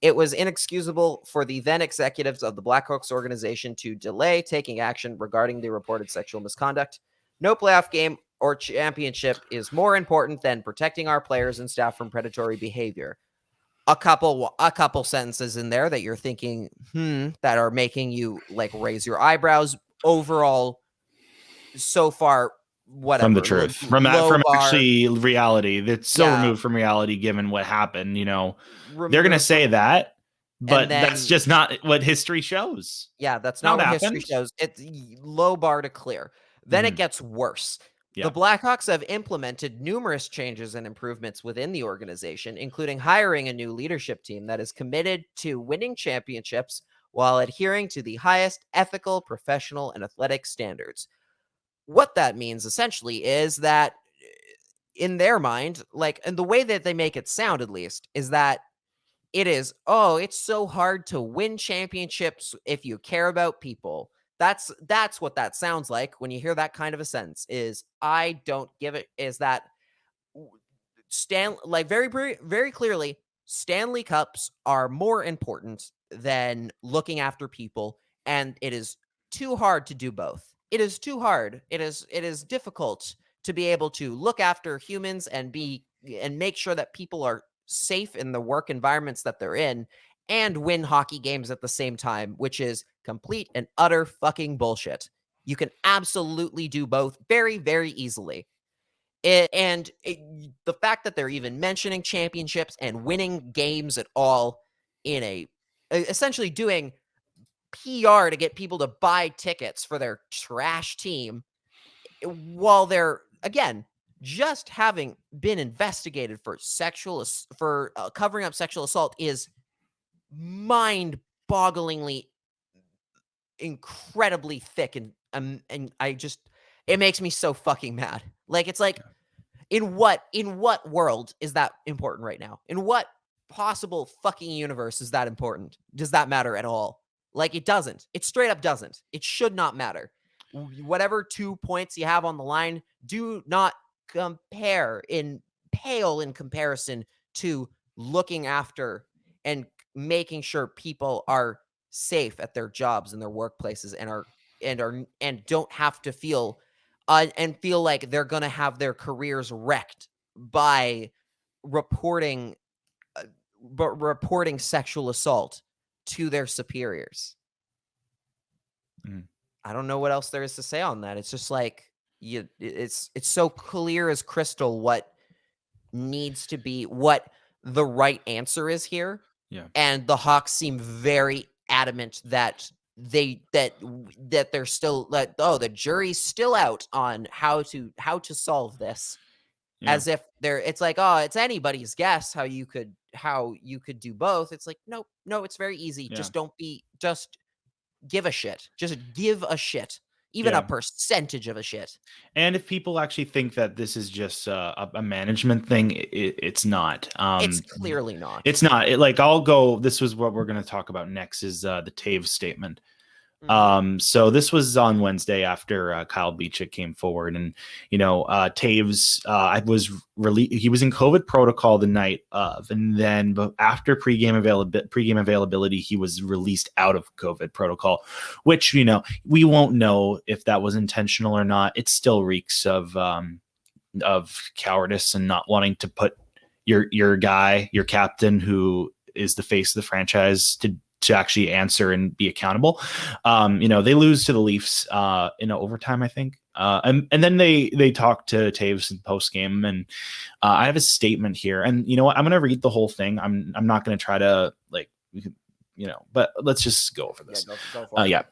It was inexcusable for the then executives of the Blackhawks organization to delay taking action regarding the reported sexual misconduct. No playoff game or championship is more important than protecting our players and staff from predatory behavior. A couple sentences in there that you're thinking, that are making you like raise your eyebrows. Overall, so far, whatever. From the truth. From actually reality. That's so removed from reality given what happened, They're going to say that, but that's just not what history shows. Yeah, that's not what history shows. It's low bar to clear. Then it gets worse. Yeah. The Blackhawks have implemented numerous changes and improvements within the organization, including hiring a new leadership team that is committed to winning championships while adhering to the highest ethical, professional, and athletic standards. What that means essentially is that in their mind, and the way that they make it sound at least, is that it's so hard to win championships if you care about people. That's what that sounds like when you hear that kind of a sentence. Is I don't give it. Is that very, very clearly, Stanley Cups are more important than looking after people, and it is too hard to do both. It is too hard. It is difficult to be able to look after humans and make sure that people are safe in the work environments that they're in and win hockey games at the same time, which is complete and utter fucking bullshit. You can absolutely do both very, very easily. The fact that they're even mentioning championships and winning games at all in essentially doing PR to get people to buy tickets for their trash team while they're, again, just having been investigated for covering up sexual assault is mind-bogglingly incredibly thick, and it makes me so fucking mad. In what world is that important right now? In what possible fucking universe is that important? Does that matter at all? Like, it doesn't. It straight up doesn't. It should not matter. Whatever 2 points you have on the line, do not pale in comparison to looking after and making sure people are safe at their jobs and their workplaces and don't have to feel like they're going to have their careers wrecked by reporting sexual assault to their superiors. I don't know what else there is to say on that. It's just like it's so clear as crystal what needs to be, what the right answer is here. Yeah. And the Hawks seem very adamant that they're still the jury's still out on how to solve this. Yeah. As if it's like, oh, it's anybody's guess how you could do both. It's like, no, it's very easy. Yeah. Just give a shit. Just give a shit. Even a percentage of a shit. And if people actually think that this is just a management thing, it's not. It's clearly not. It's not. This was what we're going to talk about next is the Taves statement. So this was on Wednesday after Kyle Beachik came forward, and Taves he was in COVID protocol the night of, and then after pregame availability he was released out of COVID protocol, which we won't know if that was intentional or not. It still reeks of cowardice and not wanting to put your guy, your captain, who is the face of the franchise, to actually answer and be accountable. They lose to the Leafs in overtime, I think. And then they talk to Taves in post game, and I have a statement here. And you know what? I'm going to read the whole thing. I'm not going to try to but let's just go over this. Go for it.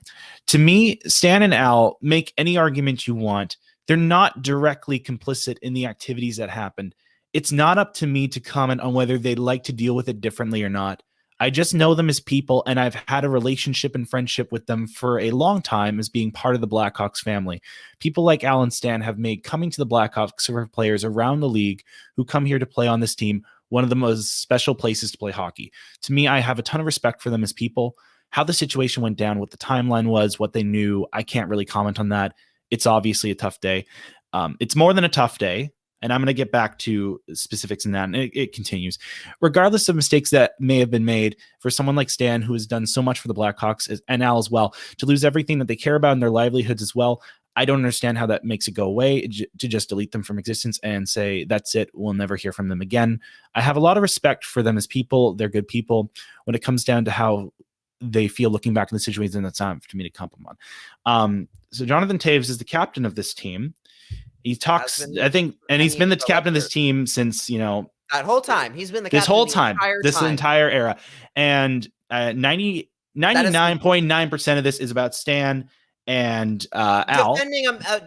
To me, Stan and Al, make any argument you want. They're not directly complicit in the activities that happened. It's not up to me to comment on whether they'd like to deal with it differently or not. I just know them as people, and I've had a relationship and friendship with them for a long time as being part of the Blackhawks family. People like Al and Stan have made coming to the Blackhawks for players around the league who come here to play on this team one of the most special places to play hockey. To me, I have a ton of respect for them as people. How the situation went down, what the timeline was, what they knew, I can't really comment on that. It's obviously a tough day. It's more than a tough day. And I'm going to get back to specifics in that. And it continues. Regardless of mistakes that may have been made, for someone like Stan, who has done so much for the Blackhawks, and Al as well, to lose everything that they care about in their livelihoods as well, I don't understand how that makes it go away, to just delete them from existence and say, that's it, we'll never hear from them again. I have a lot of respect for them as people. They're good people. When it comes down to how they feel looking back in the situation, that's not for me to compliment on. So Jonathan Taves is the captain of this team. He talks, I think, and he's been the captain of this team since, that whole time. He's been the captain this whole time, this entire era. And 99.9% of this is about Stan and Al.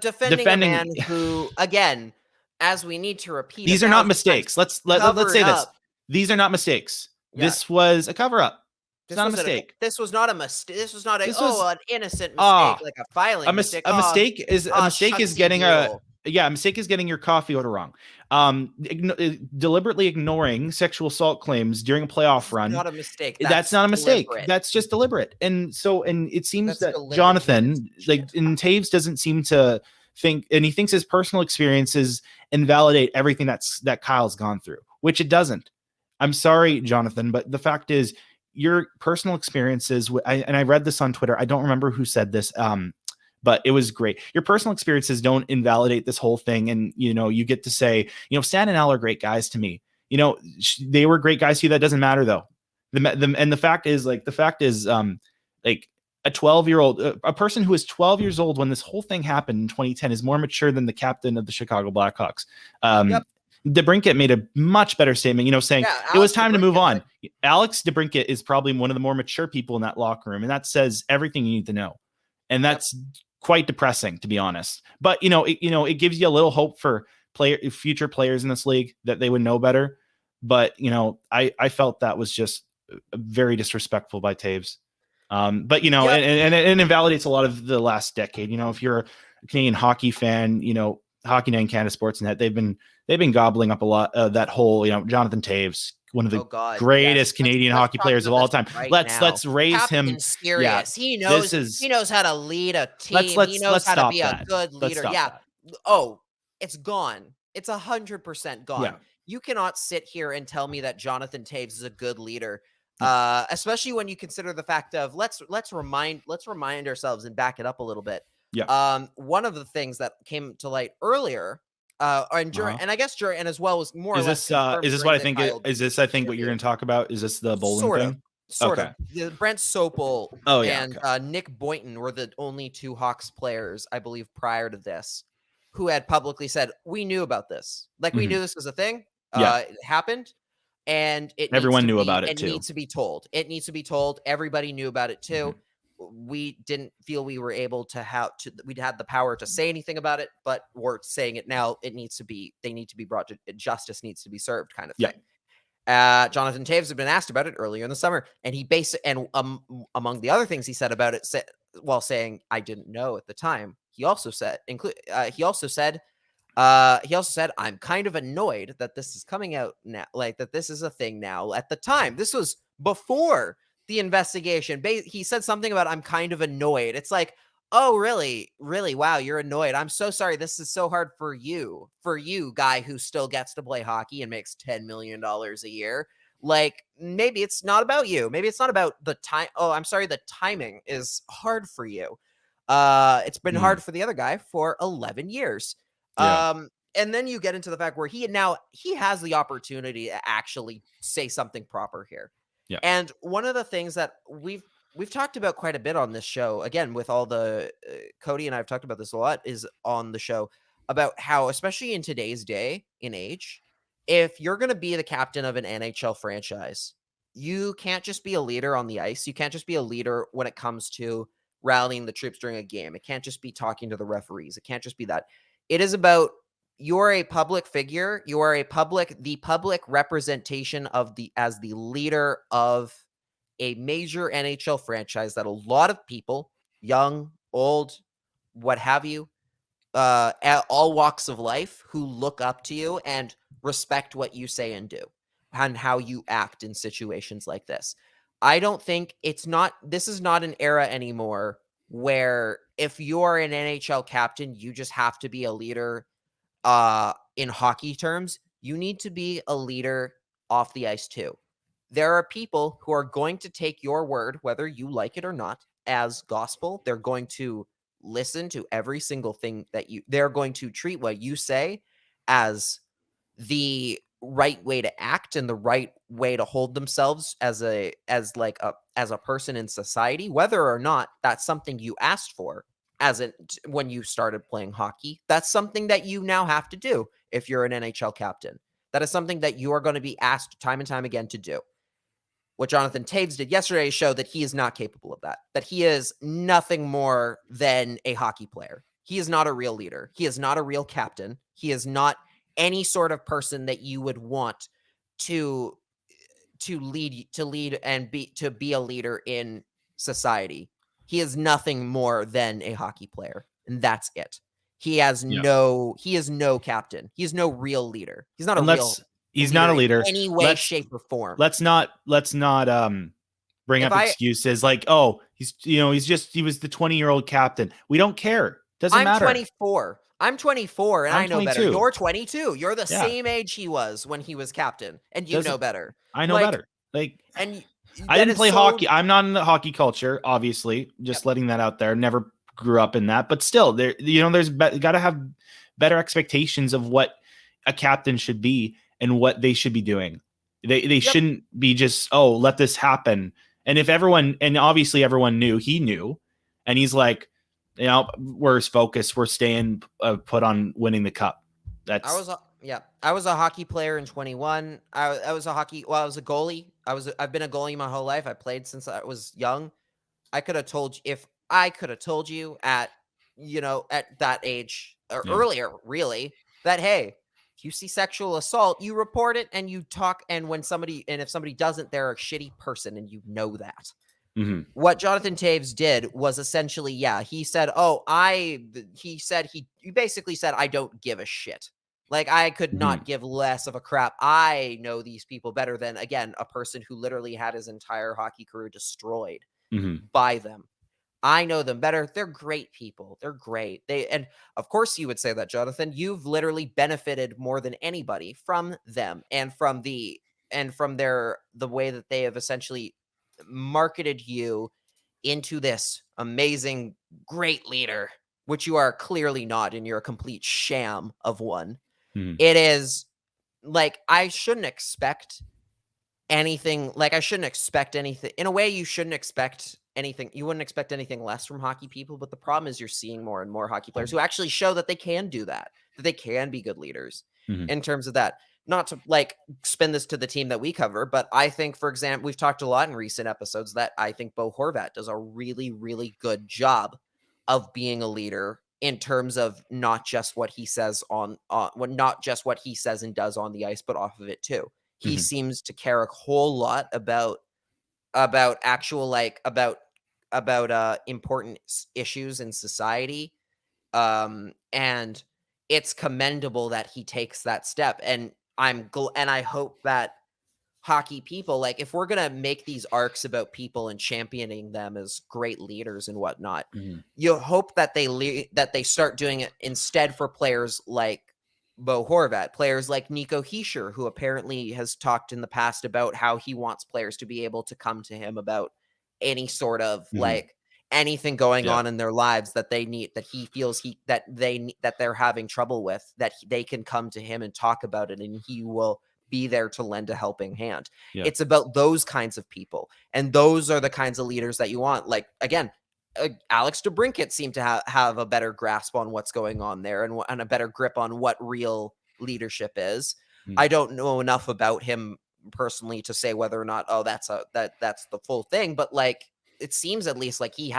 Defending a man who, again, as we need to repeat, these are not mistakes. Let's say this. These are not mistakes. Yeah. This was a cover-up. It's not a mistake. This was not a mistake. This was not an innocent mistake, like a filing mistake. A mistake is getting a mistake is getting your coffee order wrong. Deliberately ignoring sexual assault claims during a playoff run. Not a mistake. That's not a mistake. That's just deliberate. And it seems that Jonathan, and Taves doesn't seem to think, and he thinks his personal experiences invalidate everything that Kyle's gone through, which it doesn't. I'm sorry, Jonathan, but the fact is, your personal experiences, and I read this on Twitter. I don't remember who said this, but it was great. Your personal experiences don't invalidate this whole thing. And, you get to say, Stan and Al are great guys to me. They were great guys to you. That doesn't matter though. And the fact is, a 12-year-old, a person who is 12 years old when this whole thing happened in 2010 is more mature than the captain of the Chicago Blackhawks. Yep. DeBrincat made a much better statement, saying it was time to move on. Alex DeBrincat is probably one of the more mature people in that locker room, and that says everything you need to know. And that's quite depressing, to be honest. But it gives you a little hope for future players in this league that they would know better. But I felt that was just very disrespectful by Taves. But and it invalidates a lot of the last decade. If you're a Canadian hockey fan, Hockey Night and Canada Sportsnet, they've been they've been gobbling up a lot. That whole, Jonathan Taves, one of the greatest Canadian hockey players of all time. Let's raise Captain him. Serious. Yeah, he knows how to lead a team. He knows how to be a good leader. Yeah. Oh, it's gone. It's 100% gone. Yeah. You cannot sit here and tell me that Jonathan Taves is a good leader. Especially when you consider the fact of let's remind ourselves and back it up a little bit. Yeah. One of the things that came to light earlier, and I guess during, and as well was more or less. Is this what I think? Is this I think what you're going to talk about? Is this the bowling thing? Sort of. Brent Sopel and Nick Boynton were the only two Hawks players, I believe, prior to this, who had publicly said, we knew about this. Like, we knew this was a thing. It happened. And everyone knew about it too. It needs to be told. It needs to be told. Everybody knew about it too. We didn't feel we were able to we'd had the power to say anything about it, but we're saying it now. They need to be brought to justice, needs to be served, kind of thing. Jonathan Taves had been asked about it earlier in the summer, and he among the other things he said about it, while saying I didn't know at the time, he also said I'm kind of annoyed that this is coming out now, like that this is a thing now. At the time, this was before the investigation. He said something about I'm kind of annoyed. It's like, oh, really? Really? Wow, you're annoyed. I'm so sorry. This is so hard for you, guy who still gets to play hockey and makes $10 million a year. Like, maybe it's not about you. Maybe it's not about the time. Oh, I'm sorry. The timing is hard for you. It's been hard for the other guy for 11 years. And then you get into the fact where he has the opportunity to actually say something proper here. Yeah. And one of the things that we've talked about quite a bit on this show, again, with all the Cody and I've talked about this a lot, is on the show about how, especially in today's day and age, if you're going to be the captain of an NHL franchise, you can't just be a leader on the ice. You can't just be a leader when it comes to rallying the troops during a game. It can't just be talking to the referees. It can't just be that. It is about, you're a public figure. You are the public representation as the leader of a major NHL franchise that a lot of people, young, old, what have you, at all walks of life, who look up to you and respect what you say and do and how you act in situations like this. I don't think this is not an era anymore where if you're an NHL captain, you just have to be a leader in hockey terms. You need to be a leader off the ice too. There are people who are going to take your word, whether you like it or not, as gospel. They're going to listen to every single thing they're going to treat what you say as the right way to act and the right way to hold themselves as a person in society, whether or not that's something you asked for when you started playing hockey. That's something that you now have to do if you're an NHL captain. That is something that you are going to be asked time and time again to do. What Jonathan Taves did yesterday showed that he is not capable of that he is nothing more than a hockey player. He is not a real leader. He is not a real captain. He is not any sort of person that you would want to lead and be a leader in society. He is nothing more than a hockey player, and that's it. He is no captain. He is no real leader. He's not He's not a leader in any way, shape, or form. Let's not bring up excuses like, oh, he was the 20-year-old captain. We don't care. Doesn't matter. I'm 24 and I know 22. better. You're 22. You're the same age he was when he was captain, and you know better. I know better. And I didn't play hockey. I'm not in the hockey culture, obviously. Just letting that out there. Never grew up in that, but still, there's got to have better expectations of what a captain should be and what they should be doing. They shouldn't be just, oh, let this happen. And if obviously everyone knew, he knew, and he's like, we're focused. We're staying put on winning the cup. I was a hockey player in 21. I was a goalie. I've been a goalie my whole life. I played since I was young. I could have told you at that age or earlier, really, that, hey, if you see sexual assault, you report it and you talk. And if somebody doesn't, they're a shitty person, and you know that. Mm-hmm. What Jonathan Taves did was essentially, he said, he basically said, I don't give a shit Like, I could Mhm. not give less of a crap. I know these people better than, again, a person who literally had his entire hockey career destroyed Mhm. by them. I know them better. They're great people. They're great. And of course you would say that, Jonathan. You've literally benefited more than anybody from them and from the way that they have essentially marketed you into this amazing, great leader, which you are clearly not, and you're a complete sham of one. Mhm. It is like, I shouldn't expect anything. Like, I shouldn't expect anything. In a way, you shouldn't expect anything. You wouldn't expect anything less from hockey people. But the problem is you're seeing more and more hockey players who actually show that they can do that they can be good leaders Mhm. in terms of that. Not to like spin this to the team that we cover, but I think, for example, we've talked a lot in recent episodes that I think Bo Horvat does a really, really good job of being a leader in terms of not just what he says not just what he says and does on the ice, but off of it too. He Mhm. seems to care a whole lot about actual important issues in society. And it's commendable that he takes that step. And I hope that hockey people, like, if we're gonna make these arcs about people and championing them as great leaders and whatnot, Mhm. you hope that they start doing it instead for players like Bo Horvat, players like Nico Hischier, who apparently has talked in the past about how he wants players to be able to come to him about any sort of Mhm. like anything going Yeah. on in their lives that they need, that he feels that they're having trouble with, that they can come to him and talk about it, and he will be there to lend a helping hand. Yeah. It's about those kinds of people, and those are the kinds of leaders that you want. Like, again, Alex DeBrincat seemed to have a better grasp on what's going on there, and a better grip on what real leadership is. Mhm. I don't know enough about him personally to say whether or not that's the full thing, but like, it seems at least like he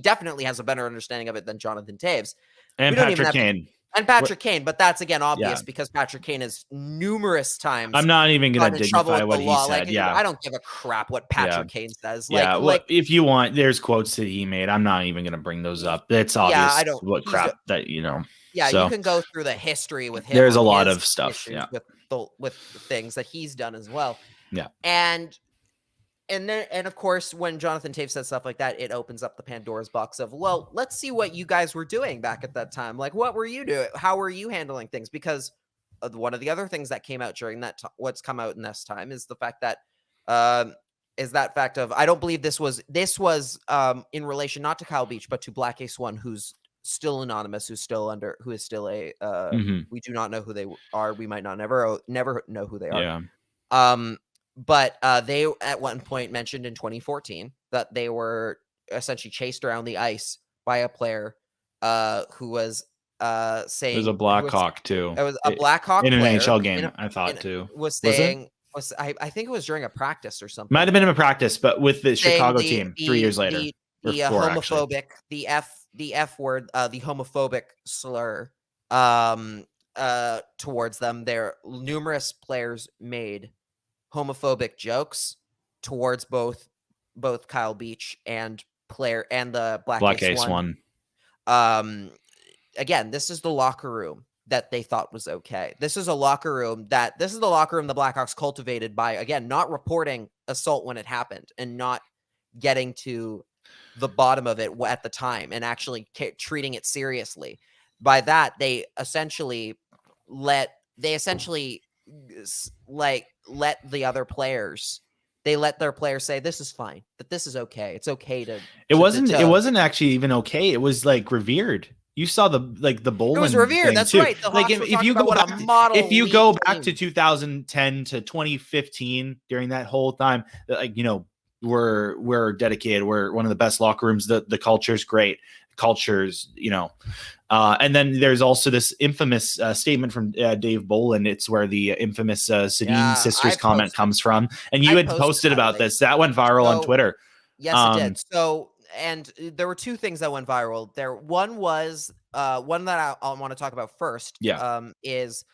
definitely has a better understanding of it than Jonathan Taves. And We don't even Patrick have to, Kane. and Patrick Kane, but that's again obvious Yeah. because Patrick Kane has numerous times I'm not even gotten gonna in trouble dignify with the what he law. Like, said. Yeah. I don't give a crap what Patrick Kane says. Yeah. Like, If you want, there's quotes that he made. I'm not even gonna bring those up. It's yeah, obvious I don't. what crap that Yeah, So you can go through the history with him there's on a lot his of stuff. issues Yeah. with the things that he's done as well. Yeah. And of course, when Jonathan Taves says stuff like that, it opens up the Pandora's box of, well, let's see what you guys were doing back at that time. Like, what were you doing? How were you handling things? Because one of the other things that came out during that, what's come out in this time, is the fact that, I don't believe this was in relation not to Kyle Beach, but to Black Ace One, who's still anonymous, who is still a, Mhm. we do not know who they are. We might not never know who they are. Yeah. But they at one point mentioned in 2014 that they were essentially chased around the ice by a player who was saying There's a Blackhawk too. it was a Blackhawk In an player NHL game, I thought too. was Was it? saying I think it was during a practice or something. Might have been in a practice, but with the Saying Chicago team 3 years later. Or 4 actually. homophobic, the F word, the homophobic slur towards them. There numerous players made homophobic jokes towards both Kyle Beach and the Black Ace One. Again, this is the locker room that they thought was okay. This is the locker room the Blackhawks cultivated by, again, not reporting assault when it happened and not getting to the bottom of it at the time and actually treating it seriously. By that, they essentially let their players say this is fine, that this is okay. It's okay to. It wasn't actually even okay. It was like revered. You saw the Bowlen. It was revered. That's too. right. The like Hawks were if you talking go about back, what a model if you go league back team. to 2010 to 2015, during that whole time, we're dedicated. We're one of the best locker rooms. The culture's great. Culture's, and then there's also this infamous statement from Dave Bolin. It's where the infamous Sedin sisters comment comes from. And you had posted about this. That went viral on Twitter. Yes, it did. So, and there were two things that went viral there. One was one that I want to talk about first. Is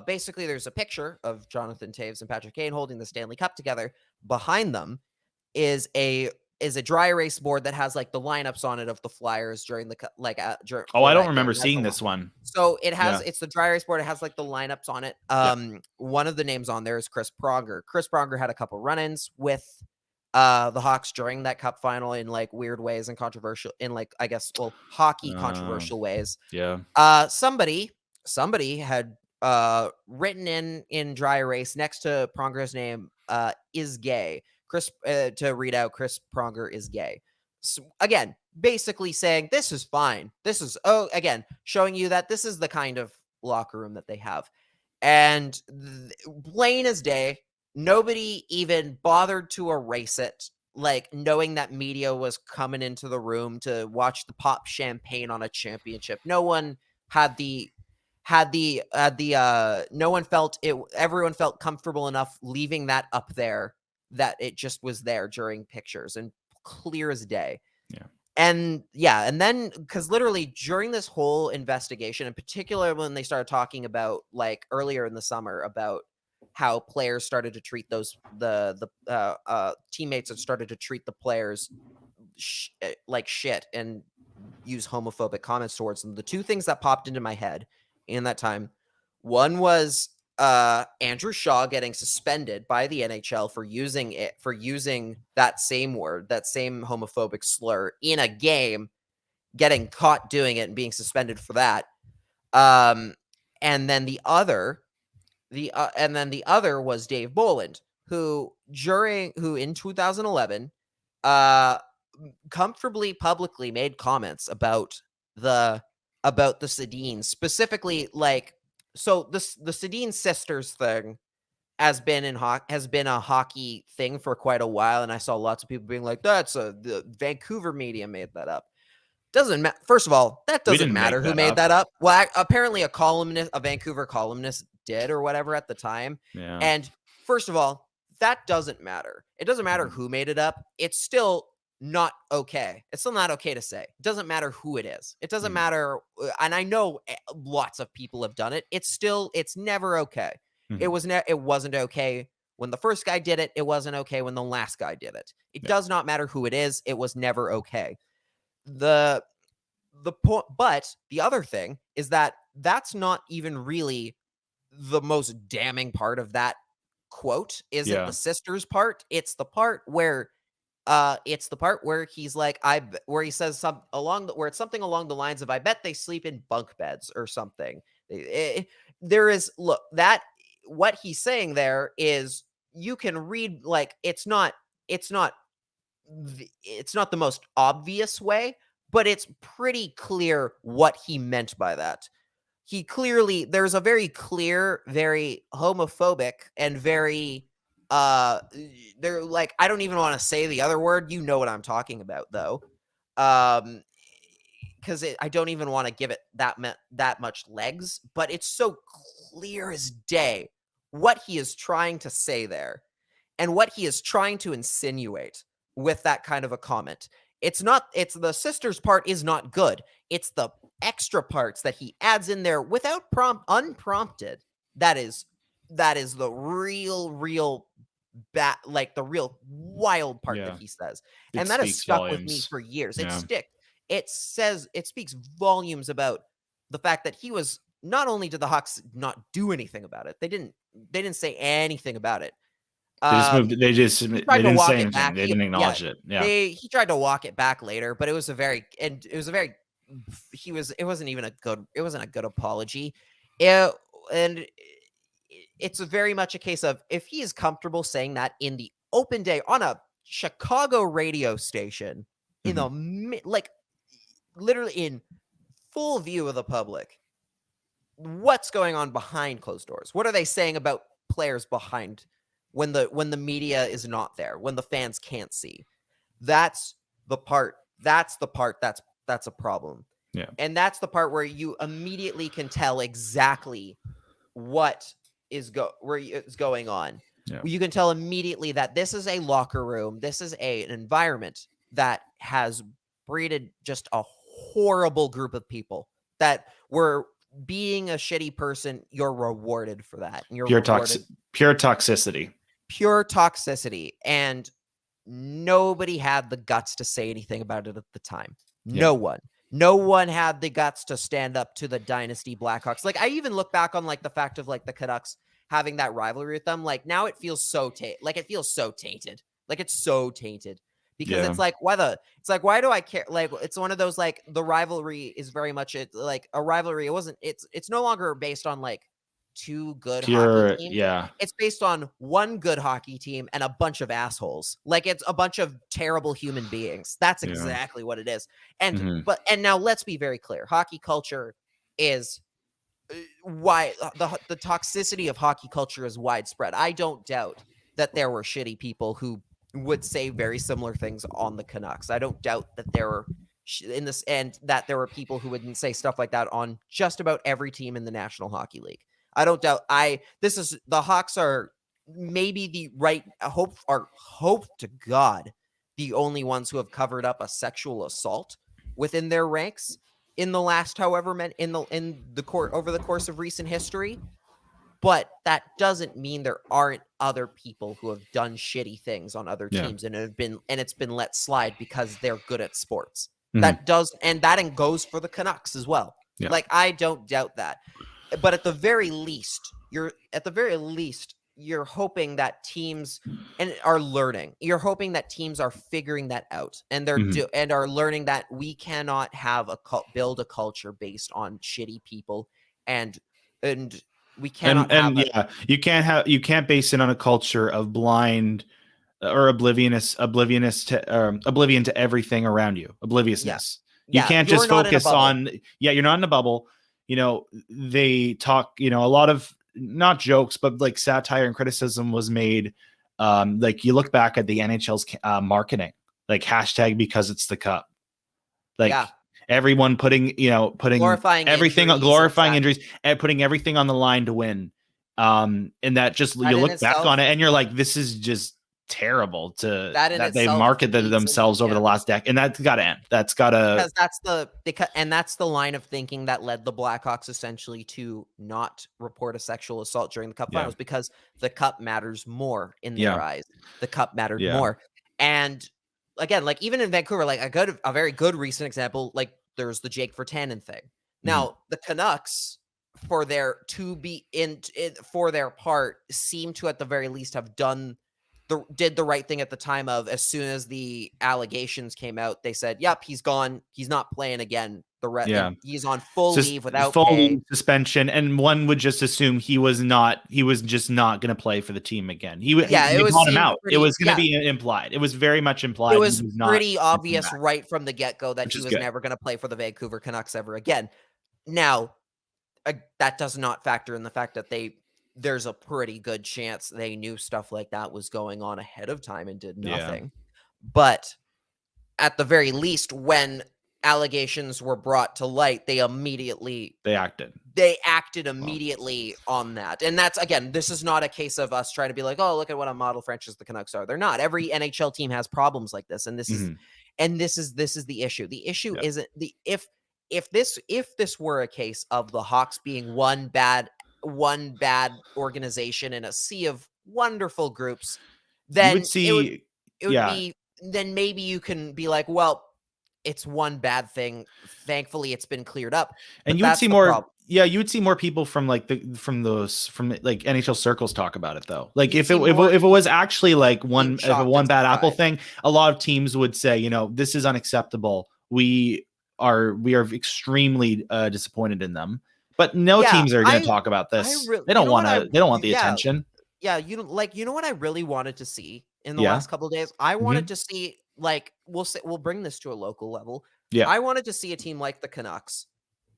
basically there's a picture of Jonathan Taves and Patrick Kane holding the Stanley Cup together. Behind them is a dry erase board that has like the lineups on it of the Flyers during the Oh, I don't remember seeing this one. So it has it's the dry erase board. It has like the lineups on it. One of the names on there is Chris Pronger. Chris Pronger had a couple run-ins with the Hawks during that cup final in like weird ways and controversial in like, I guess, hockey controversial ways. Yeah. Somebody had written in dry erase next to Pronger's name is gay. To read out Chris Pronger is gay. So, again, basically saying this is fine. This is again showing you that this is the kind of locker room that they have. And plain as day, nobody even bothered to erase it, like knowing that media was coming into the room to watch the pop champagne on a championship. No one had no one felt it. Everyone felt comfortable enough leaving that up there that it just was there during pictures and clear as day. Yeah. And then because literally during this whole investigation, in particular when they started talking about like earlier in the summer about how players started to treat the teammates had started to treat the players like shit and use homophobic comments towards them. The two things that popped into my head in that time, one was Andrew Shaw getting suspended by the NHL for using that same word, that same homophobic slur in a game, getting caught doing it and being suspended for that. And then the other was Dave Bolland, who in 2011 comfortably publicly made comments about the Sedins, specifically like, so the Sedin sisters thing has been a hockey thing for quite a while, and I saw lots of people being like, the Vancouver media made that up. Doesn't matter. First of all, that doesn't matter who made that up. Well, apparently a Vancouver columnist did or whatever at the time. Yeah. And first of all, that doesn't matter. It doesn't matter who made it up. It's still not okay. It's still not okay to say. It doesn't matter who it is. It doesn't matter. And I know lots of people have done it. It's never okay. It wasn't okay when the first guy did it. It wasn't okay when the last guy did it. It does not matter who it is. It was never okay. The point, but the other thing is that that's not even really the most damning part of that quote. Isn't the sisters part? It's the part where he's like, where he says where it's something along the lines of, I bet they sleep in bunk beds or something. What he's saying there is, you can read, like, it's not the most obvious way, but it's pretty clear what he meant by that. There's a very clear, very homophobic and very they're like, I don't even want to say the other word. You know what I'm talking about though. Because I don't even want to give it that much legs, but it's so clear as day what he is trying to say there and what he is trying to insinuate with that kind of a comment. It's the sisters part is not good. It's the extra parts that he adds in there without unprompted. That is the real the real wild part that he says. And that has stuck with me for years. It speaks volumes about the fact that he was, not only did the Hawks not do anything about it, they didn't say anything about it. They didn't say anything. They didn't acknowledge it. Yeah. He tried to walk it back later, but it wasn't even a good apology. And it's very much a case of, if he is comfortable saying that in the open day on a Chicago radio station, in the literally in full view of the public, what's going on behind closed doors? What are they saying about players behind, when the media is not there, when the fans can't see? That's the part that's a problem. Yeah. And that's the part where you immediately can tell exactly what is going on. Yeah. You can tell immediately that this is a locker room. This is an environment that has breeded just a horrible group of people that were being a shitty person. You're rewarded for that. And you're pure toxicity. Pure toxicity. And nobody had the guts to say anything about it at the time. Yeah. No one had the guts to stand up to the Dynasty Blackhawks. Like, I even look back on like the fact of like the Canucks having that rivalry with them. Like, now it feels so tainted. Like, it's so tainted because it's like, why do I care? Like, it's one of those, like, the rivalry is very much like a rivalry. It's no longer based on like two good hockey teams. Yeah. It's based on one good hockey team and a bunch of assholes. Like, it's a bunch of terrible human beings. That's exactly what it is. And and now let's be very clear. Hockey culture is why the toxicity of hockey culture is widespread. I don't doubt that there were shitty people who would say very similar things on the Canucks. I don't doubt that there were in this and that there were people who wouldn't say stuff like that on just about every team in the National Hockey League. I don't doubt. The Hawks are maybe the hope to God the only ones who have covered up a sexual assault within their ranks in the last however many over the course of recent history. But that doesn't mean there aren't other people who have done shitty things on other teams and it's been let slide because they're good at sports. That goes for the Canucks as well. Yeah. Like, I don't doubt that. But at the very least, you're hoping that teams are learning. You're hoping that teams are figuring that out, and and are learning that we cannot have build a culture based on shitty people, and we cannot you can't base it on a culture of blind or oblivion to everything around you. Obliviousness. You can't just focus on. You're not in a bubble. You know, they talk, you know, a lot of not jokes, but like satire and criticism was made. Like, you look back at the NHL's marketing, like hashtag because it's the cup. Like, everyone putting glorifying injuries and putting everything on the line to win. And that just, you look back on it and you're like, this is just terrible that they marketed themselves over the last decade, and that's got to end. That's got to, because that's the line of thinking that led the Blackhawks essentially to not report a sexual assault during the Cup finals, because the Cup matters more in their eyes. The Cup mattered more, and again, like, even in Vancouver, like a very good recent example, like there's the Jake Virtanen thing. Now the Canucks, for their part, seem to at the very least have did the right thing at the time of, as soon as the allegations came out, they said, yep, he's gone. He's not playing again. He's on full leave without pay. Suspension. And one would just assume he was just not going to play for the team again. It was him out. It was going to be implied. It was very much implied. It was pretty obvious right from the get-go that he was never going to play for the Vancouver Canucks ever again. Now, that does not factor in the fact that there's a pretty good chance they knew stuff like that was going on ahead of time and did nothing. But at the very least, when allegations were brought to light, they acted immediately on that. And that's, again, this is not a case of us trying to be like, oh, look at what a model franchise the Canucks are. They're not. Every NHL team has problems like this. And this is the issue. The issue isn't if this were a case of the Hawks being one bad organization in a sea of wonderful groups, then then maybe you can be like, well, it's one bad thing. Thankfully, it's been cleared up. And you would see more. Yeah, you would see more people from NHL circles talk about it, though. Like, if it was actually like one bad apple thing, a lot of teams would say, you know, this is unacceptable. We are extremely disappointed in them. But no teams are going to talk about this. They don't want the attention. Yeah, you know what I really wanted to see in the last couple of days? I wanted to see, like, we'll bring this to a local level. Yeah. I wanted to see a team like the Canucks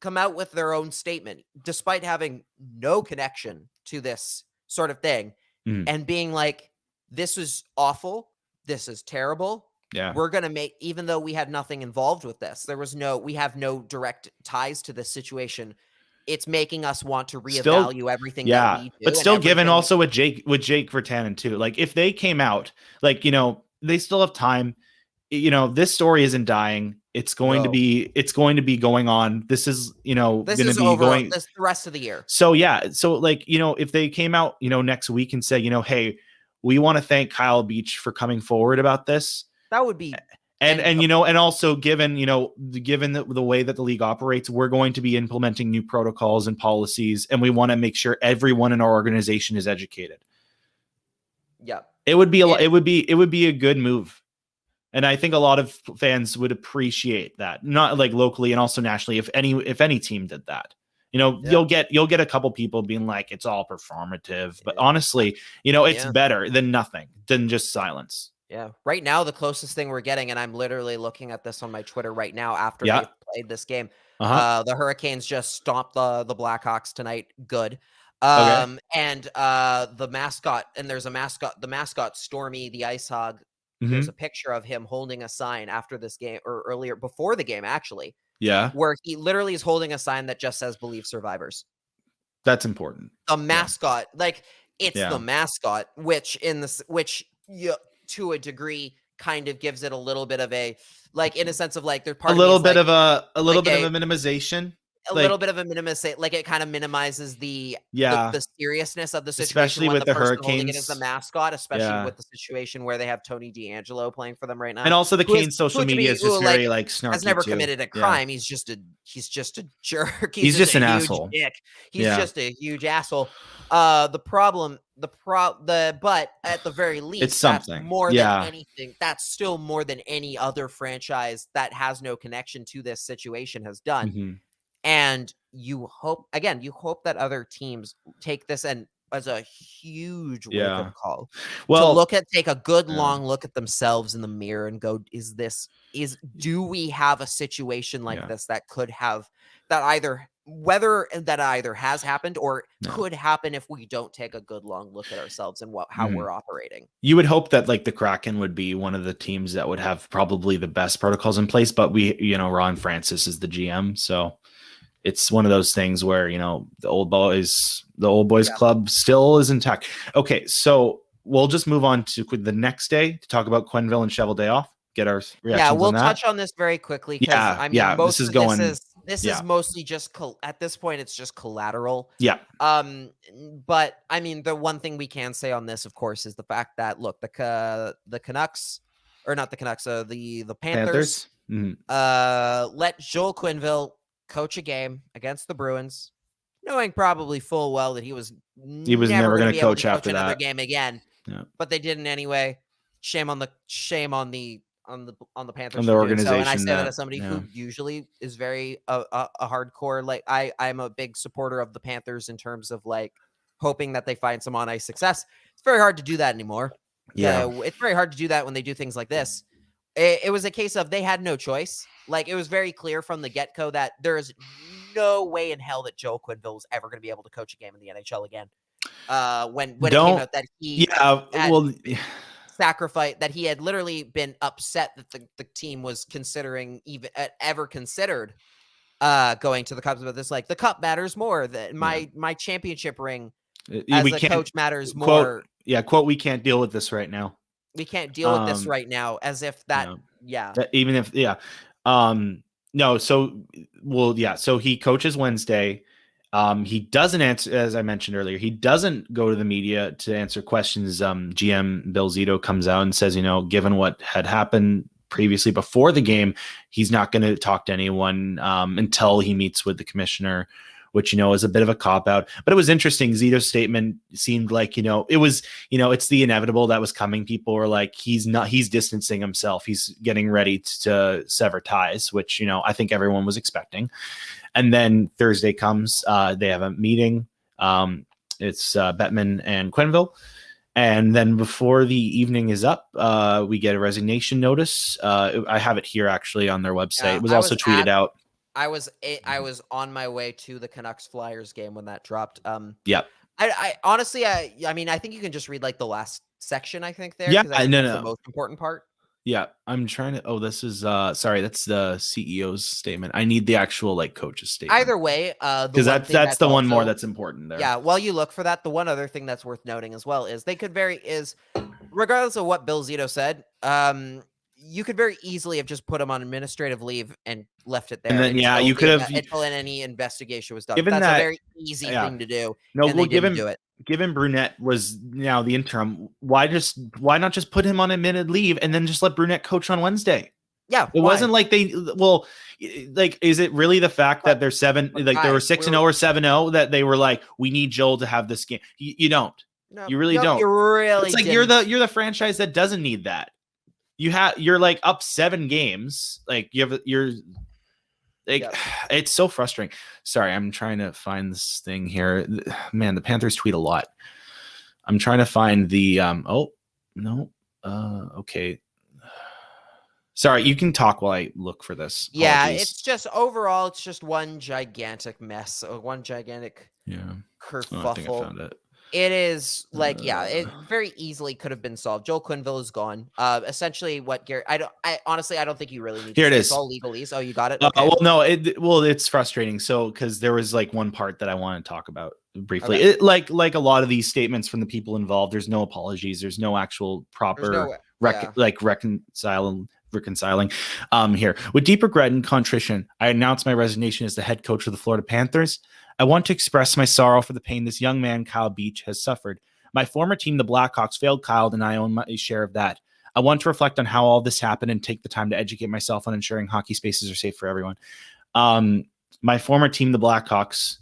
come out with their own statement, despite having no connection to this sort of thing, and being like, this is awful. This is terrible. Yeah. We're going to make, even though we had nothing involved with this, we have no direct ties to this situation. It's making us want to reevaluate everything that we do. But still, given also with Jake Virtanen too, like, if they came out, like, you know, they still have time. You know, this story isn't dying. It's going to be going on. This is, you know, this is over the rest of the year. So, like, you know, if they came out, you know, next week and said, you know, hey, we want to thank Kyle Beach for coming forward about this. That would be. And also given the way that the league operates, we're going to be implementing new protocols and policies, and we want to make sure everyone in our organization is educated. Yeah. It would be a good move. And I think a lot of fans would appreciate that, not like locally and also nationally. If any team did that, you'll get a couple people being like, it's all performative, but honestly, it's better than nothing, than just silence. Yeah. Right now, the closest thing we're getting, and I'm literally looking at this on my Twitter right now after they've played this game. The Hurricanes just stomped the Blackhawks tonight. Good. And the mascot, and there's a mascot, the mascot Stormy the Ice Hog. There's a picture of him holding a sign after this game, or earlier, before the game, actually. Yeah. Where he literally is holding a sign that just says "Believe Survivors." That's important. The mascot, the mascot, which to a degree kind of gives it a little bit of a, in a sense of there's part a little bit of a minimization. A little bit of a minimization, it kind of minimizes the seriousness of the situation, especially with the Hurricanes holding it as the mascot, especially with the situation where they have Tony DeAngelo playing for them right now, and also the Canes social media is just very snarky. Has never committed a crime. He's just a jerk. He's just an asshole. Dick. He's just a huge asshole. But at the very least, it's something that's more than anything. That's still more than any other franchise that has no connection to this situation has done. Mm-hmm. And you hope that other teams take this and as a huge wake-up call. Well, take a good long look at themselves in the mirror and go, do we have a situation like this that could have that either has happened or could happen if we don't take a good long look at ourselves and how we're operating. You would hope that the Kraken would be one of the teams that would have probably the best protocols in place, but Ron Francis is the GM, so it's one of those things where, the old boys club still is intact. Okay. So we'll just move on to the next day to talk about Quenneville and Shovel Day off. Get our reactions. Yeah. We'll on that. touch on this very quickly. This is mostly just at this point, it's just collateral. Yeah. But I mean, the one thing we can say on this, of course, is the fact that the Canucks, or not the Canucks, the Panthers. Let Joel Quenneville coach a game against the Bruins, knowing probably full well that he was never going to coach after another game again. Yeah. But they didn't anyway. Shame on the Panthers on the organization. So, and I say that as somebody who usually is very a hardcore. I'm a big supporter of the Panthers in terms of hoping that they find some on ice success. It's very hard to do that anymore. Yeah, it's very hard to do that when they do things like this. It was a case of they had no choice. It was very clear from the get-go that there is no way in hell that Joel Quenneville was ever going to be able to coach a game in the NHL again. When it came out that he sacrificed, that he had literally been upset that the team was considering ever considered going to the Cups about this. The cup matters more. That my championship ring as a coach matters more. Quote, we can't deal with this right now. We can't deal with this right now, as if that. So he coaches Wednesday. He doesn't answer, as I mentioned earlier, he doesn't go to the media to answer questions. GM Bill Zito comes out and says, given what had happened previously before the game, he's not going to talk to anyone until he meets with the commissioner, which, is a bit of a cop out. But it was interesting. Zito's statement seemed like, it was, it's the inevitable that was coming. People were like, he's distancing himself. He's getting ready to sever ties, which, I think everyone was expecting. And then Thursday comes, they have a meeting. It's Bettman and Quenneville. And then before the evening is up, we get a resignation notice. I have it here actually on their website. It was also tweeted out. I was on my way to the Canucks Flyers game when that dropped. I honestly, I mean, I think you can just read the last section. I think there. Yeah, the most important part. Yeah, I'm trying to. Oh, this is sorry. That's the CEO's statement. I need the actual coach's statement. Either way, because that's the one more that's important there. Yeah. While you look for that, the one other thing that's worth noting as well is regardless of what Bill Zito said, you could very easily have just put him on administrative leave and left it there. And then you could have until any investigation was done. That's a very easy thing to do. No, we'll give him. Do it. given Brunette was now the interim, why not just put him on admitted leave and then just let Brunette coach on Wednesday? Yeah, It wasn't like is it really the fact that they're they were 6-0 or 7-0 that they were like, we need Joel to have this game? You don't. No, you really don't. You really it's like didn't. you're the franchise that doesn't need that. You're like up 7 games. Like it's so frustrating. Sorry, I'm trying to find this thing here. Man, the Panthers tweet a lot. I'm trying to find the okay. Sorry, you can talk while I look for this. Apologies. Yeah, it's just overall, it's just one gigantic mess, one gigantic kerfuffle. I think I found it. It is it very easily could have been solved. Joel Quenneville is gone. Essentially, what Gary, I honestly don't think you really need. Here to it say is. It's all legalese. Oh, you got it. Okay. It's frustrating. So because there was like one part that I want to talk about briefly. Okay. Like a lot of these statements from the people involved. There's no apologies. There's no actual proper reconciling. Here with deep regret and contrition, I announce my resignation as the head coach of the Florida Panthers. I want to express my sorrow for the pain this young man, Kyle Beach, has suffered. My former team, the Blackhawks, failed Kyle, and I own my share of that. I want to reflect on how all this happened and take the time to educate myself on ensuring hockey spaces are safe for everyone. My former team, the Blackhawks,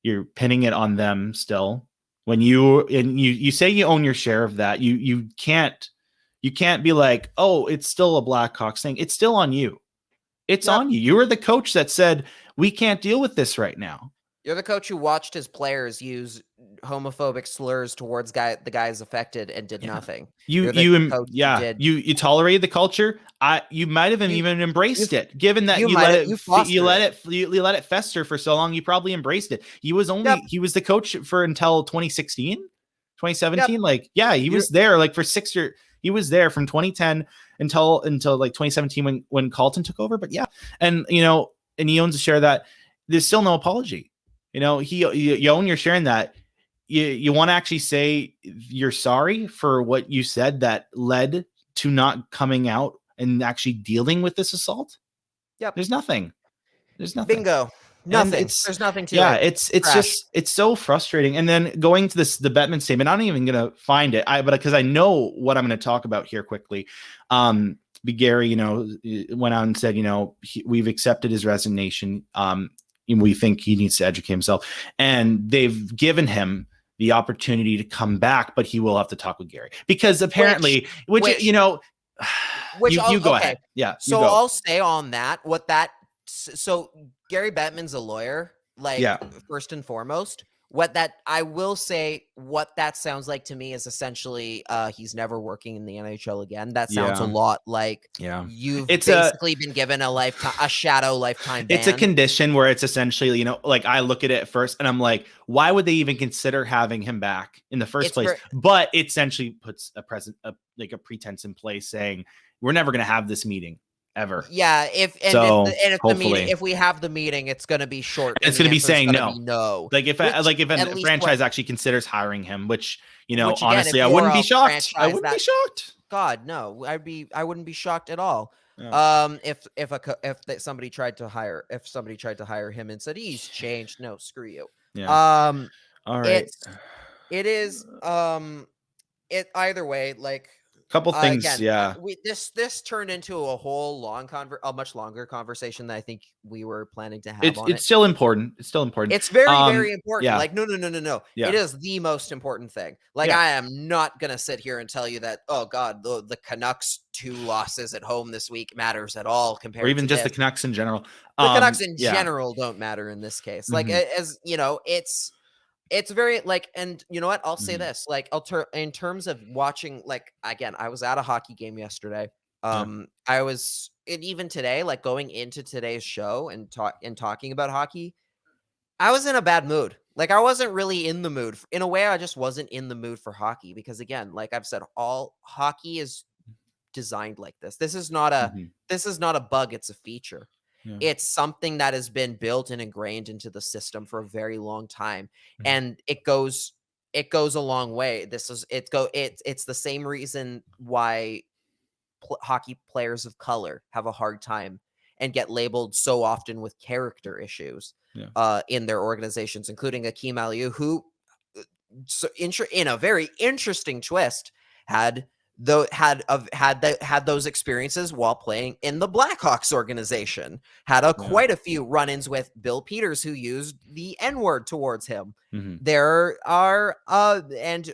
you're pinning it on them still. When you say you own your share of that, you can't be like, oh, it's still a Blackhawks thing. It's still on you. It's on you. You were the coach that said, we can't deal with this right now. You're the coach who watched his players use homophobic slurs towards the guys affected and did nothing. You tolerated the culture. You might have even embraced it, given that you let it fester for so long. You probably embraced it. He was the coach for until 2016, 2017. Yep. He was there like for 6 years. He was there from 2010 until like 2017 when Carlton took over. But and he owns a share of that. There's still no apology. You own your share in that. You want to actually say you're sorry for what you said that led to not coming out and actually dealing with this assault. Yep. There's nothing. Bingo. Nothing. There's nothing to it. It's so frustrating. And then going to the Bettman statement, I'm not even going to find it. Because I know what I'm going to talk about here quickly. Gary, went out and said, we've accepted his resignation. We think he needs to educate himself, and they've given him the opportunity to come back, but he will have to talk with Gary because apparently, you go ahead. Yeah. So I'll say on that, so Gary Bettman's a lawyer, first and foremost. What that sounds like to me is essentially he's never working in the NHL again. That sounds a lot like you've basically been given a shadow lifetime ban. It's a condition where it's essentially, I look at it first and I'm like, why would they even consider having him back in the first place? But it essentially puts a pretense in place saying we're never going to have this meeting. Ever. Yeah, if we have the meeting, it's going to be short. It's going to be saying no. Like if a franchise actually considers hiring him, which honestly, I wouldn't be shocked. I wouldn't be shocked. God, no, I wouldn't be shocked at all. Yeah. If somebody tried to hire him and said he's changed, no, screw you. Yeah. All right. It is. It either way, couple things. Again, this turned into a much longer conversation that I think we were planning to have. It's still important. It's very, very important. Yeah. No. Yeah. It is the most important thing. I am not going to sit here and tell you that, oh God, the Canucks 2 losses at home this week matters at all compared or even to just this. the Canucks in general. The Canucks in general don't matter in this case. It's very and you know what? I'll say this, in terms of watching, again, I was at a hockey game yesterday. I was, and even today, going into today's show and talking about hockey, I was in a bad mood. I wasn't really in the mood. In a way, I just wasn't in the mood for hockey because, again, like I've said, all hockey is designed like this. This is not a bug. It's a feature. Yeah. It's something that has been built and ingrained into the system for a very long time. Mm-hmm. And it goes a long way. It's the same reason why hockey players of color have a hard time and get labeled so often with character issues in their organizations, including Akeem Aliu, who in a very interesting twist, had those experiences while playing in the Blackhawks organization. Had quite a few run-ins with Bill Peters, who used the N-word towards him. There are and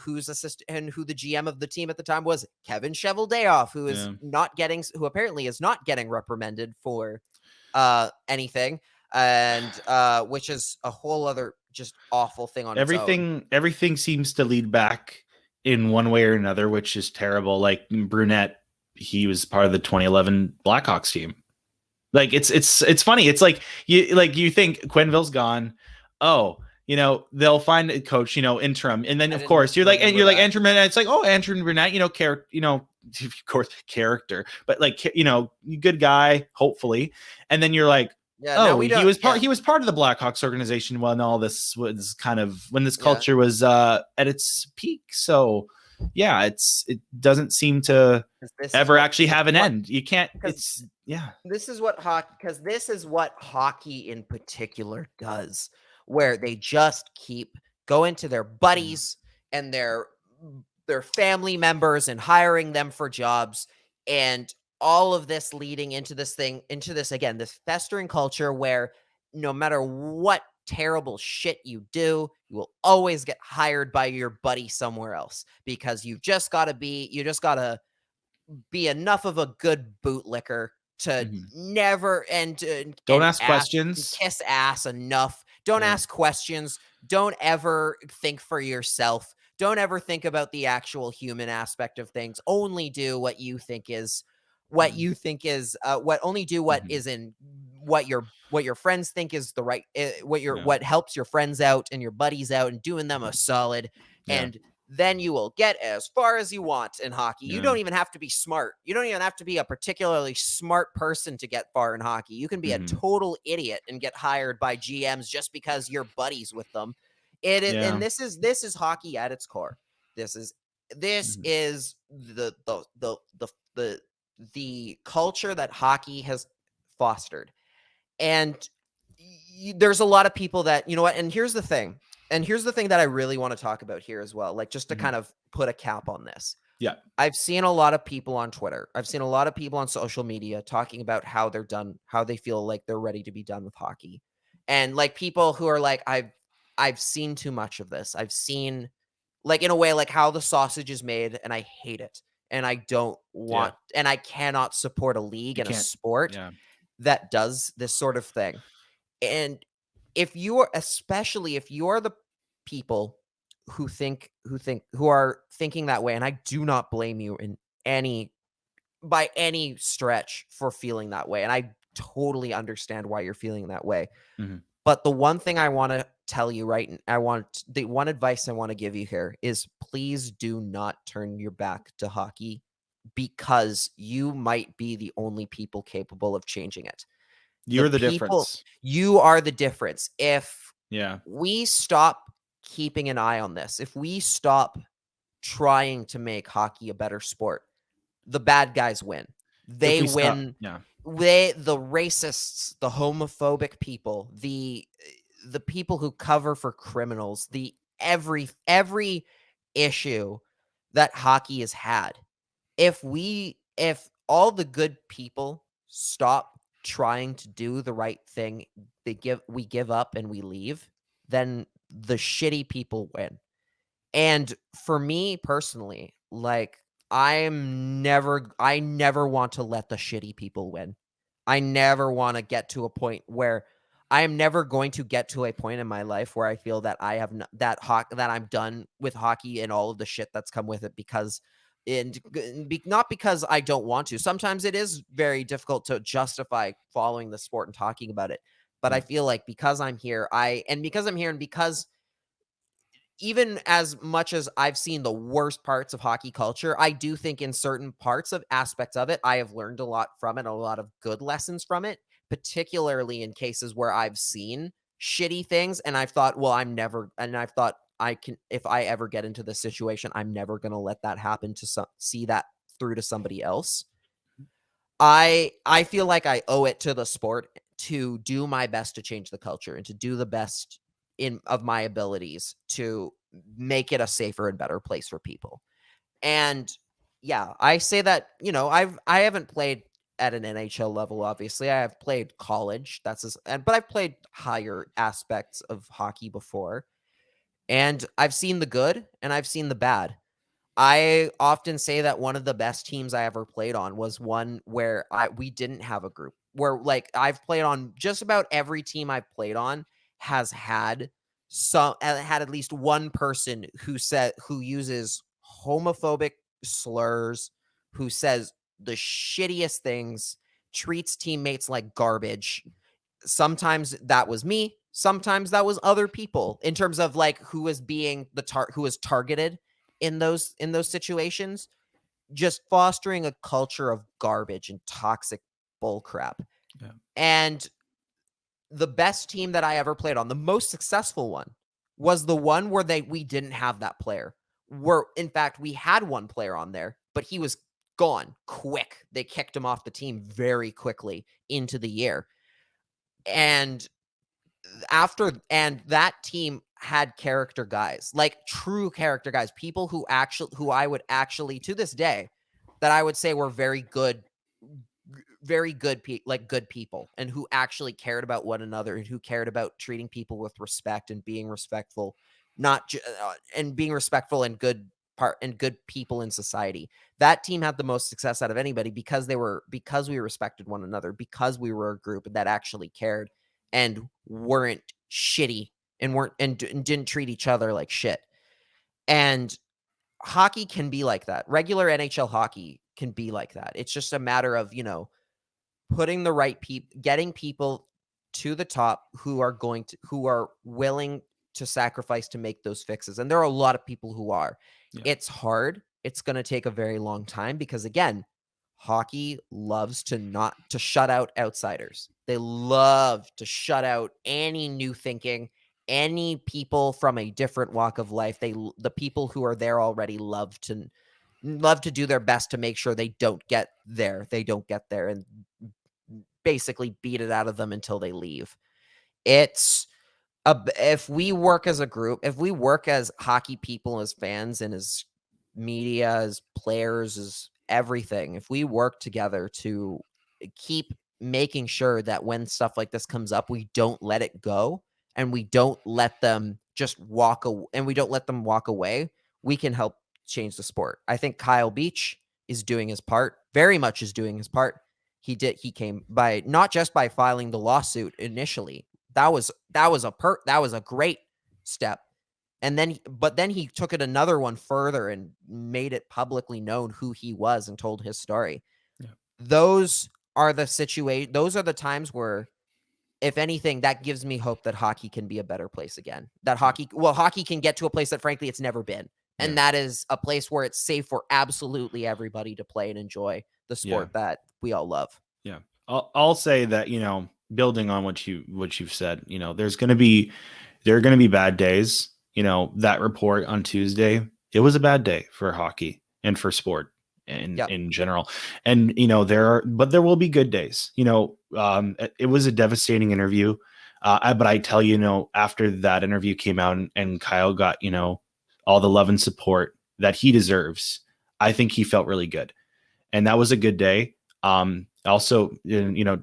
who's who the GM of the team at the time was Kevin Cheveldayoff, who apparently is not getting reprimanded for anything, and which is a whole other just awful thing on its own. Everything seems to lead back in one way or another, which is terrible. Like Brunette, he was part of the 2011 Blackhawks team. Like it's funny. It's like you think Quenneville's gone. Oh, they'll find a coach, interim, and then of course you're like interim, and it's like, oh, Andrew Brunette, of course character, but like good guy, hopefully, and then you're like, he was part of the Blackhawks organization when all this was when this culture was at its peak. So yeah, it doesn't seem to ever actually have an end. You can't. This is what hockey in particular does, where they just keep going to their buddies and their family members and hiring them for jobs, and all of this leading into this festering culture where no matter what terrible shit you do, you will always get hired by your buddy somewhere else, because you just got to be enough of a good bootlicker to never don't ask questions, kiss ass enough. Don't ask questions. Don't ever think for yourself. Don't ever think about the actual human aspect of things. Only do what you think is what your friends think is the right, what helps your friends out and your buddies out, and doing them a solid. And then you will get as far as you want in hockey. You don't even have to be smart. You don't even have to be a particularly smart person to get far in hockey. You can be a total idiot and get hired by GMs just because you're buddies with them. And this is hockey at its core. This is the culture that hockey has fostered. And there's a lot of people that, and here's the thing that I really want to talk about here as well, like just to kind of put a cap on this. Yeah. I've seen a lot of people on Twitter. I've seen a lot of people on social media talking about how they're done, how they feel like they're ready to be done with hockey. And like people who are like, I've seen too much of this. I've seen, like, in a way, like how the sausage is made, and I hate it. And I don't want, and I cannot support a league and a sport that does this sort of thing. And if you're the people who are thinking that way, and I do not blame you by any stretch for feeling that way, and I totally understand why you're feeling that way. But the one thing I want to tell you the one advice I want to give you here is, please do not turn your back to hockey, because you might be the only people capable of changing it. You're the difference. You are the difference. If we stop keeping an eye on this, if we stop trying to make hockey a better sport, the bad guys win. They win. The racists, the homophobic people, the people who cover for criminals, the every issue that hockey has had. If all the good people stop trying to do the right thing, we give up and we leave, then the shitty people win. And for me personally, like, I never want to let the shitty people win. I never want to get to a point where I am never going to get to a point in my life where I feel that I have that I'm done with hockey and all of the shit that's come with it, not because I don't want to. Sometimes it is very difficult to justify following the sport and talking about it. But I feel like because I'm here, and because even as much as I've seen the worst parts of hockey culture, I do think in certain aspects of it, I have learned a lot from it, a lot of good lessons from it, particularly in cases where I've seen shitty things and I've thought, if I ever get into this situation, I'm never going to let that happen to see that through to somebody else. I feel like I owe it to the sport to do my best to change the culture and to do the best of my abilities to make it a safer and better place for people. And yeah, I say that, I haven't played at an NHL level, obviously. I have played college. But I've played higher aspects of hockey before. And I've seen the good and I've seen the bad. I often say that one of the best teams I ever played on was one where we didn't have a group. Where like I've played on just about every team I've played on has had at least one person who uses homophobic slurs, who says the shittiest things, treats teammates like garbage. Sometimes that was me, sometimes that was other people in terms of like who was being who was targeted in those situations, just fostering a culture of garbage and toxic bullcrap. Yeah. And the best team that I ever played on, the most successful one, was the one where we didn't have that player. Where in fact we had one player on there, but he was gone quick. They kicked him off the team very quickly into the year. And that team had character guys, like true character guys, people who I would actually to this day that I would say were very good good people, and who actually cared about one another, and who cared about treating people with respect and being respectful, and being respectful and good people in society. That team had the most success out of anybody because we respected one another, because we were a group that actually cared and weren't shitty and didn't treat each other like shit. And hockey can be like that. Regular NHL hockey can be like that. It's just a matter of, putting the right people, getting people to the top who are willing to sacrifice to make those fixes. And there are a lot of people who are. Yeah. It's hard. It's going to take a very long time because, again, hockey loves to shut out outsiders. They love to shut out any new thinking, any people from a different walk of life. The people who are there already love to do their best to make sure they don't get there. And basically beat it out of them until they leave. If we work as a group, if we work as hockey people, as fans, and as media, as players, as everything, if we work together to keep making sure that when stuff like this comes up, we don't let it go, and we don't let them walk away, we can help change the sport. I think Kyle Beach is doing his part, very much is doing his part. He came by, not just by filing the lawsuit initially. That was a great step. And then he took it another one further and made it publicly known who he was and told his story. Yeah. Those are the times where, if anything, that gives me hope that hockey can be a better place again. That hockey can get to a place that frankly it's never been. And that is a place where it's safe for absolutely everybody to play and enjoy the sport that we all love. Yeah. I'll say that, building on what you've said, there are going to be bad days. That report on Tuesday, it was a bad day for hockey and for sport in general. And, there will be good days. It was a devastating interview. But I tell you, after that interview came out and Kyle got, all the love and support that he deserves, I think he felt really good. And that was a good day. Also,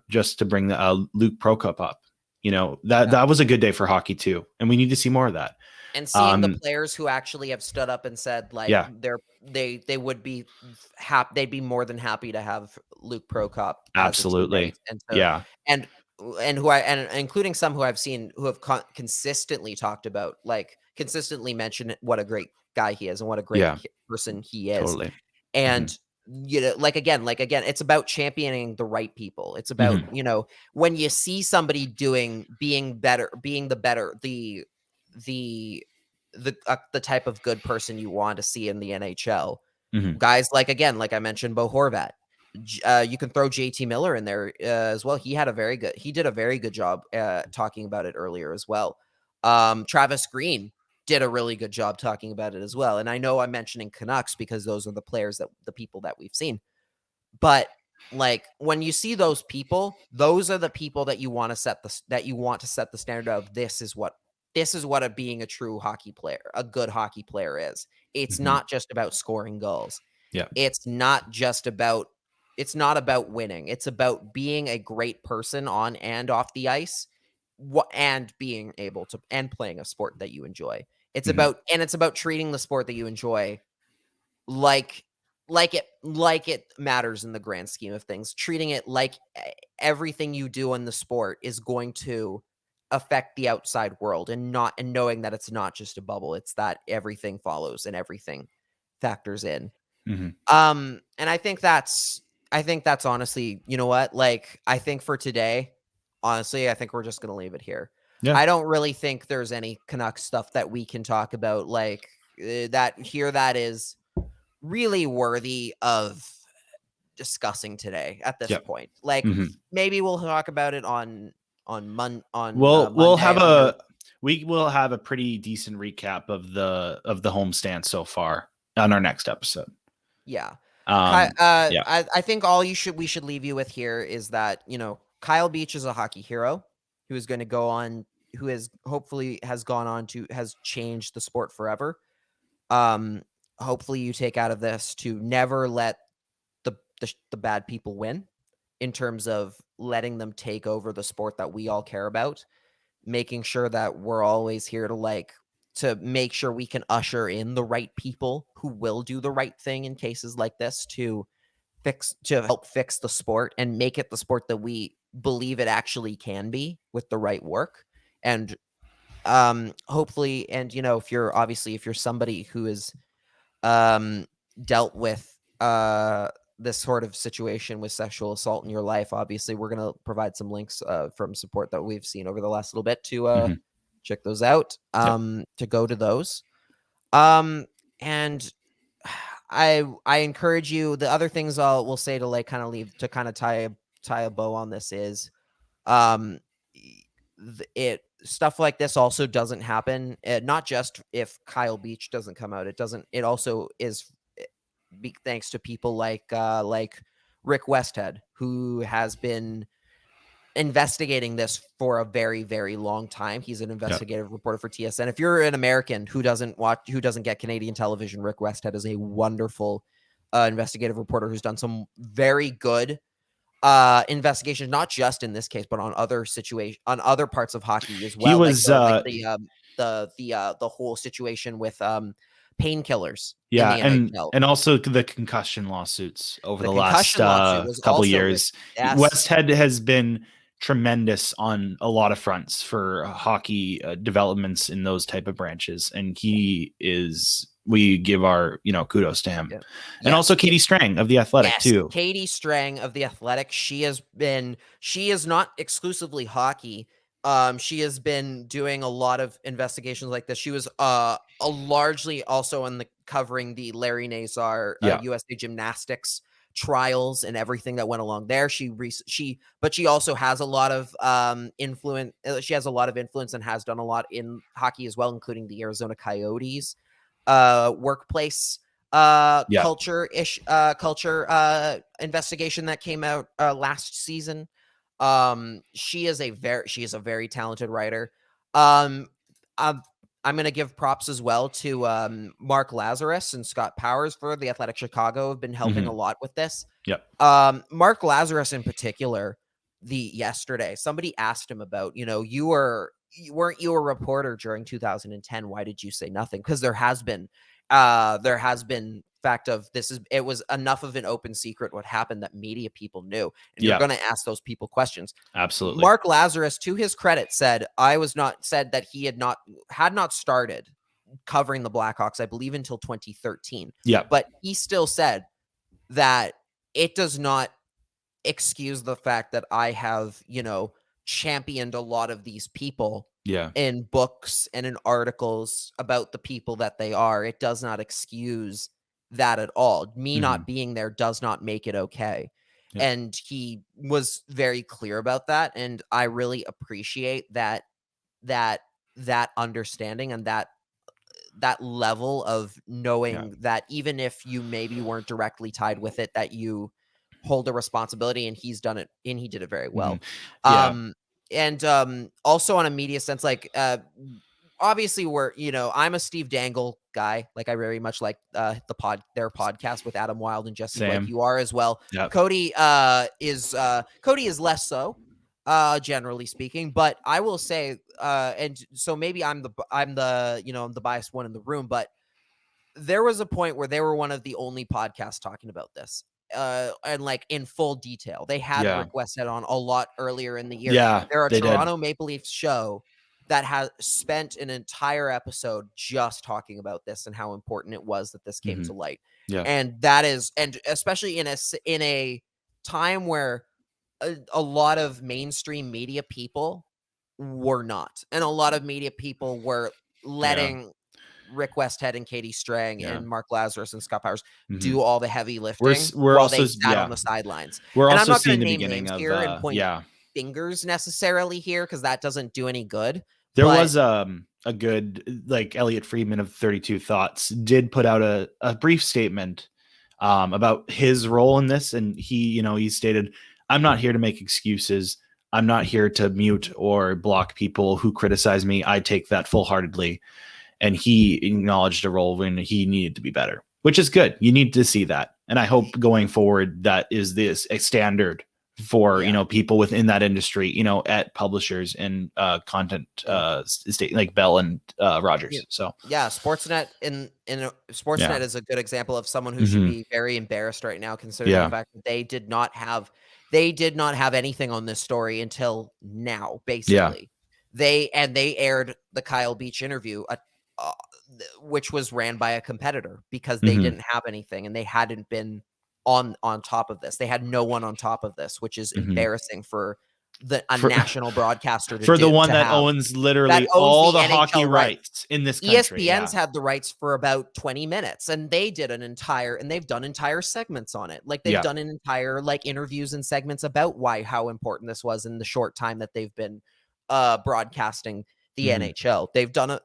just to bring Luke Prokop up, that was a good day for hockey too. And we need to see more of that. And seeing the players who actually have stood up and said, like, they would be happy, they'd be more than happy to have Luke Prokop. Absolutely. And so, and including some who I've seen who have consistently talked about, like, consistently mentioned what a great guy he is and what a great person he is. Totally. And like again, it's about championing the right people. It's about, when you see somebody being the type of good person you want to see in the NHL. Guys like I mentioned, Bo Horvat. You can throw JT Miller in there as well. He did a very good job talking about it earlier as well. Travis Green did a really good job talking about it as well. And I know I'm mentioning Canucks because those are the people that we've seen. But like, when you see those people, those are the people that you want to set the standard of. This is what this is what being a true hockey player, a good hockey player is. It's not just about scoring goals. Yeah. It's not about winning. It's about being a great person on and off the ice, and being able to, and playing a sport that you enjoy. It's about treating the sport that you enjoy like it matters in the grand scheme of things. Treating it like everything you do in the sport is going to affect the outside world, and knowing that it's not just a bubble. It's that everything follows and everything factors in. And I think that's honestly, you know what? Like, I think for today, honestly, I think we're just going to leave it here. Yeah. I don't really think there's any Canucks stuff that we can talk about like that is really worthy of discussing today at this point. Like, maybe we'll talk about it on Monday. We'll have a pretty decent recap of the homestand so far on our next episode. Yeah. Yeah. I think we should leave you with here is that, you know, Kyle Beach is a hockey hero who is going to go on, who has hopefully has changed the sport forever. Hopefully you take out of this to never let the bad people win, in terms of letting them take over the sport that we all care about, making sure that we're always here to make sure we can usher in the right people who will do the right thing in cases like this to help fix the sport and make it the sport that we believe it actually can be with the right work. And hopefully, and you know, if you're somebody who is dealt with this sort of situation with sexual assault in your life, obviously we're going to provide some links from support that we've seen over the last little bit to check those out, to go to those. And I encourage you, the other things we'll say to like kind of leave to kind of tie a bow on this is stuff like this also doesn't happen, not just if Kyle Beach doesn't come out. It also is thanks to people like Rick Westhead, who has been investigating this for a very, very long time. He's an investigative reporter for TSN. If you're an American who doesn't get Canadian television, Rick Westhead is a wonderful investigative reporter who's done some very good investigations, not just in this case, but on other parts of hockey as well. He was the whole situation with painkillers. Yeah, in the NHL. and also the concussion lawsuits over the last couple of years. Westhead has been tremendous on a lot of fronts for hockey developments in those type of branches, and we give our kudos to him. And also Katie Strang of The Athletic too. Katie Strang of The Athletic. She is not exclusively hockey. She has been doing a lot of investigations like this. She was largely also covering the Larry Nazar USA Gymnastics trials and everything that went along there. But she also has a lot of influence. She has a lot of influence and has done a lot in hockey as well, including the Arizona Coyotes workplace culture investigation that came out last season. She is a very talented writer. I'm going to give props as well to Mark Lazarus and Scott Powers for The Athletic Chicago, have been helping a lot with this. Mark Lazarus in particular, yesterday, somebody asked him about, weren't you a reporter during 2010? Why did you say nothing? Because there has been fact of it was enough of an open secret what happened that media people knew, and you're going to ask those people questions. Absolutely. Mark Lazarus, to his credit, said that he had not started covering the Blackhawks, I believe, until 2013. But he still said that it does not excuse the fact that I have, championed a lot of these people in books and in articles about the people that they are. It does not excuse that at all. Me not being there does not make it okay. And he was very clear about that, and I really appreciate that understanding and that level of knowing that even if you maybe weren't directly tied with it, that you hold a responsibility, and he's done it, and he did it very well. And also on a media sense, like obviously we're, I'm a Steve Dangle guy. Like, I very much like their podcast with Adam Wilde and Jesse Blake. Same. You are as well. Yep. Cody is less so, generally speaking, but I will say, and so maybe I'm the I'm the biased one in the room, but there was a point where they were one of the only podcasts talking about this, and like in full detail. They had Yeah. Rick Westhead on a lot earlier in the year. Yeah, They're a they did. Toronto Maple Leafs show that has spent an entire episode just talking about this and how important it was that this came to light. Yeah. And that is, and especially in a time where a lot of mainstream media people were not, and a lot of media people were letting Rick Westhead and Katie Strang and Mark Lazarus and Scott Powers do all the heavy lifting we're while also they sat on the sidelines. We're and also I'm not seeing going to the name beginning names of here and point fingers necessarily here, because that doesn't do any good. There was a good, like, Elliot Friedman of 32 Thoughts did put out a brief statement about his role in this, and he stated, "I'm not here to make excuses. I'm not here to mute or block people who criticize me. I take that full-heartedly." And he acknowledged a role when he needed to be better, which is good. You need to see that. And I hope going forward, that is a standard for, people within that industry, at publishers and content state like Bell and Rogers. So Sportsnet Sportsnet is a good example of someone who should be very embarrassed right now, considering the fact that they did not have anything on this story until now, basically. They aired the Kyle Beach interview, which was ran by a competitor, because they didn't have anything and they hadn't been on top of this. They had no one on top of this, which is embarrassing for a national broadcaster for the one that owns literally all the hockey rights in this country. ESPN's had the rights for about 20 minutes, and they've done entire segments on it. Like, they've done an entire interviews and segments about how important this was in the short time that they've been broadcasting the NHL. They've done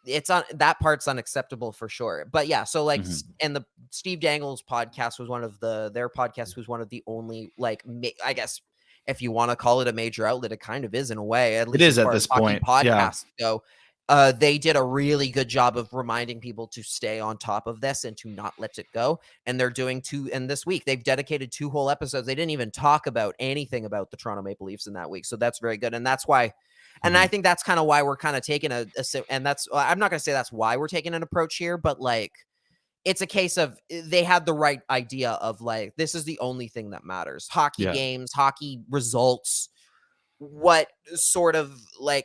it's on that part's unacceptable for sure. But so and the Steve Dangle's podcast was one of the only, I guess if you want to call it a major outlet, it kind of is in a way. At least it is at this point. Podcasts go. They did a really good job of reminding people to stay on top of this and to not let it go. And they're doing and this week they've dedicated 2 whole episodes. They didn't even talk about anything about the Toronto Maple Leafs in that week. So that's very good. And that's why, and I think that's kind of why we're kind of taking and that's, I'm not going to say that's why we're taking an approach here, but it's a case of they had the right idea of this is the only thing that matters. Hockey games, hockey results, what sort of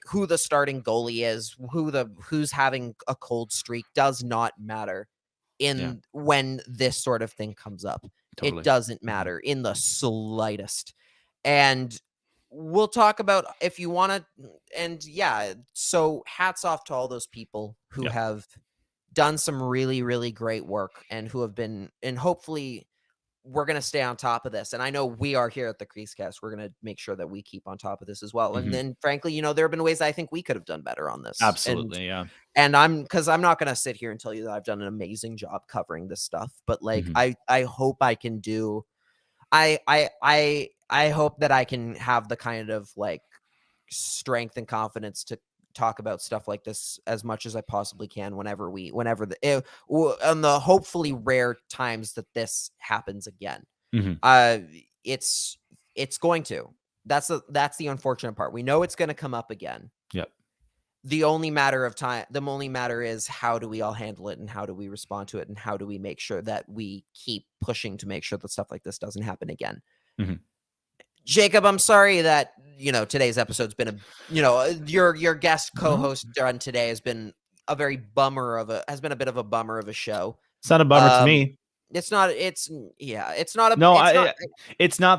who the starting goalie is, who's having a cold streak does not matter when this sort of thing comes up. Totally. It doesn't matter in the slightest. And we'll talk about if you want to. And so hats off to all those people who have done some really, really great work and who have been, and hopefully we're going to stay on top of this. And I know we are here at the CreaseCast. We're going to make sure that we keep on top of this as well. And then frankly, there have been ways I think we could have done better on this. Absolutely. And because I'm not going to sit here and tell you that I've done an amazing job covering this stuff, but I hope I can do, I hope that I can have the kind of strength and confidence to talk about stuff like this as much as I possibly can on the hopefully rare times that this happens again. It's going to. That's the unfortunate part. We know it's going to come up again. Yep. The only matter is how do we all handle it, and how do we respond to it, and how do we make sure that we keep pushing to make sure that stuff like this doesn't happen again. Jacob, I'm sorry that today's episode's been your guest co-host on today has been a bit of a bummer of a show. It's not a bummer to me. It's not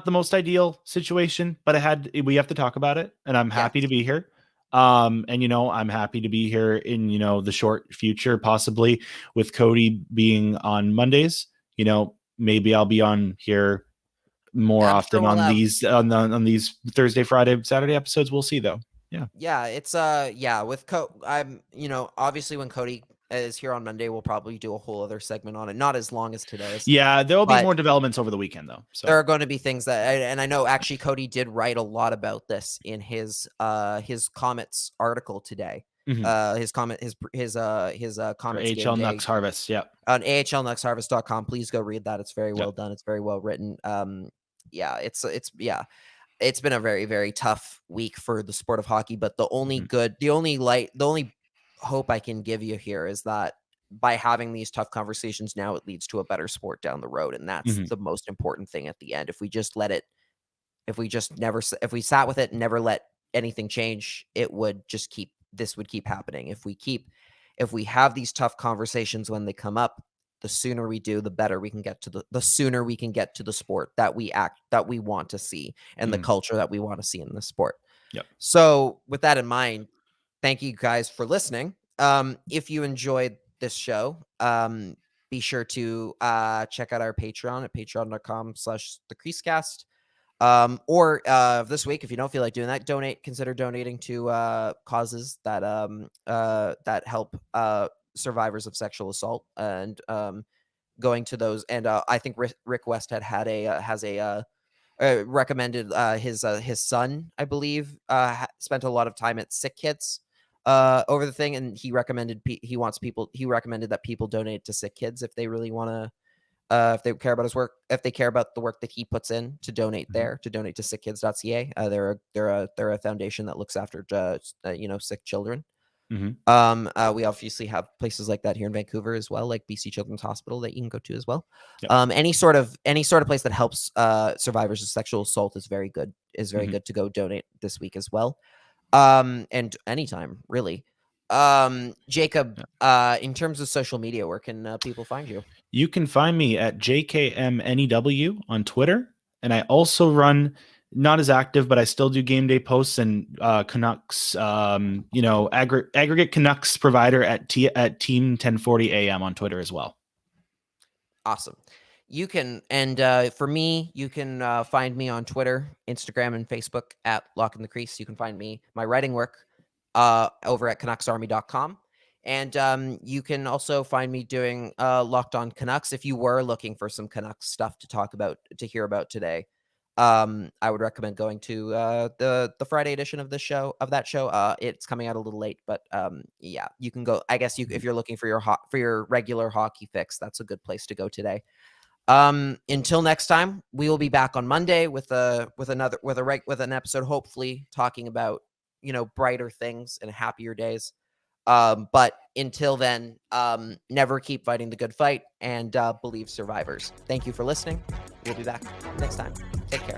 the most ideal situation, but we have to talk about it, and I'm happy to be here. And I'm happy to be here in the short future, possibly with Cody being on Mondays. Maybe I'll be on here more often on these Thursday, Friday, Saturday episodes. We'll see though. It's with I'm obviously when Cody is here on Monday. We'll probably do a whole other segment on it, not as long as today's. Yeah, there will be But more developments over the weekend, though. So there are going to be things that, and I know actually Cody did write a lot about this in his Comets article today. Mhm. His For Comets game AHL day Nux Harvest. Yeah. on ahlnuxharvest.com. Please go read that. It's very well Yep. done. It's very well written. Yeah, it's been a very, very tough week for the sport of hockey, but the only the only hope I can give you here is that by having these tough conversations now, it leads to a better sport down the road. And that's Mhm. the most important thing at the end. If we just let it, if we just never, if we sat with it and never let anything change, it would just this would keep happening. If we have these tough conversations when they come up, the sooner we do, the better we can get to the sooner we can get to the sport that we want to see and the Mhm. culture that we want to see in the sport. Yep. So with that in mind, thank you guys for listening. If you enjoyed this show, be sure to check out our Patreon at patreon.com/the CreaseCast. Or this week, if you don't feel like doing that, consider donating to causes that help survivors of sexual assault, and going to those. And I think Rick Westhead has a recommended his son, I believe, spent a lot of time at Sick Kids over the thing, and he recommended that people donate to Sick Kids if they really want to. If they care about his work, if they care about the work that he puts in, to donate there, to donate to sickkids.ca. They're a foundation that looks after sick children. We obviously have places like that here in Vancouver as well, like BC Children's Hospital, that you can go to as well. Yep. Any sort of place that helps survivors of sexual assault is very good. Good to go donate this week as well. And anytime, really. Jacob, in terms of social media, where can people find you? You can find me at JKMNEW on Twitter. And I also run, not as active, but I still do game day posts and Canucks, aggregate Canucks provider at Team 1040 AM on Twitter as well. Awesome. You can, and for me, you can find me on Twitter, Instagram, and Facebook at Lock in the Crease. You can find my writing work over at CanucksArmy.com. And you can also find me doing Locked On Canucks. If you were looking for some Canucks stuff to hear about today, I would recommend going to the Friday edition of that show. It's coming out a little late, but yeah, you can go. I guess if you're looking for your regular hockey fix, that's a good place to go today. Until next time, we will be back on Monday with an episode, hopefully talking about brighter things and happier days. But until then, never keep fighting the good fight, and believe survivors. Thank you for listening. We'll be back next time. Take care.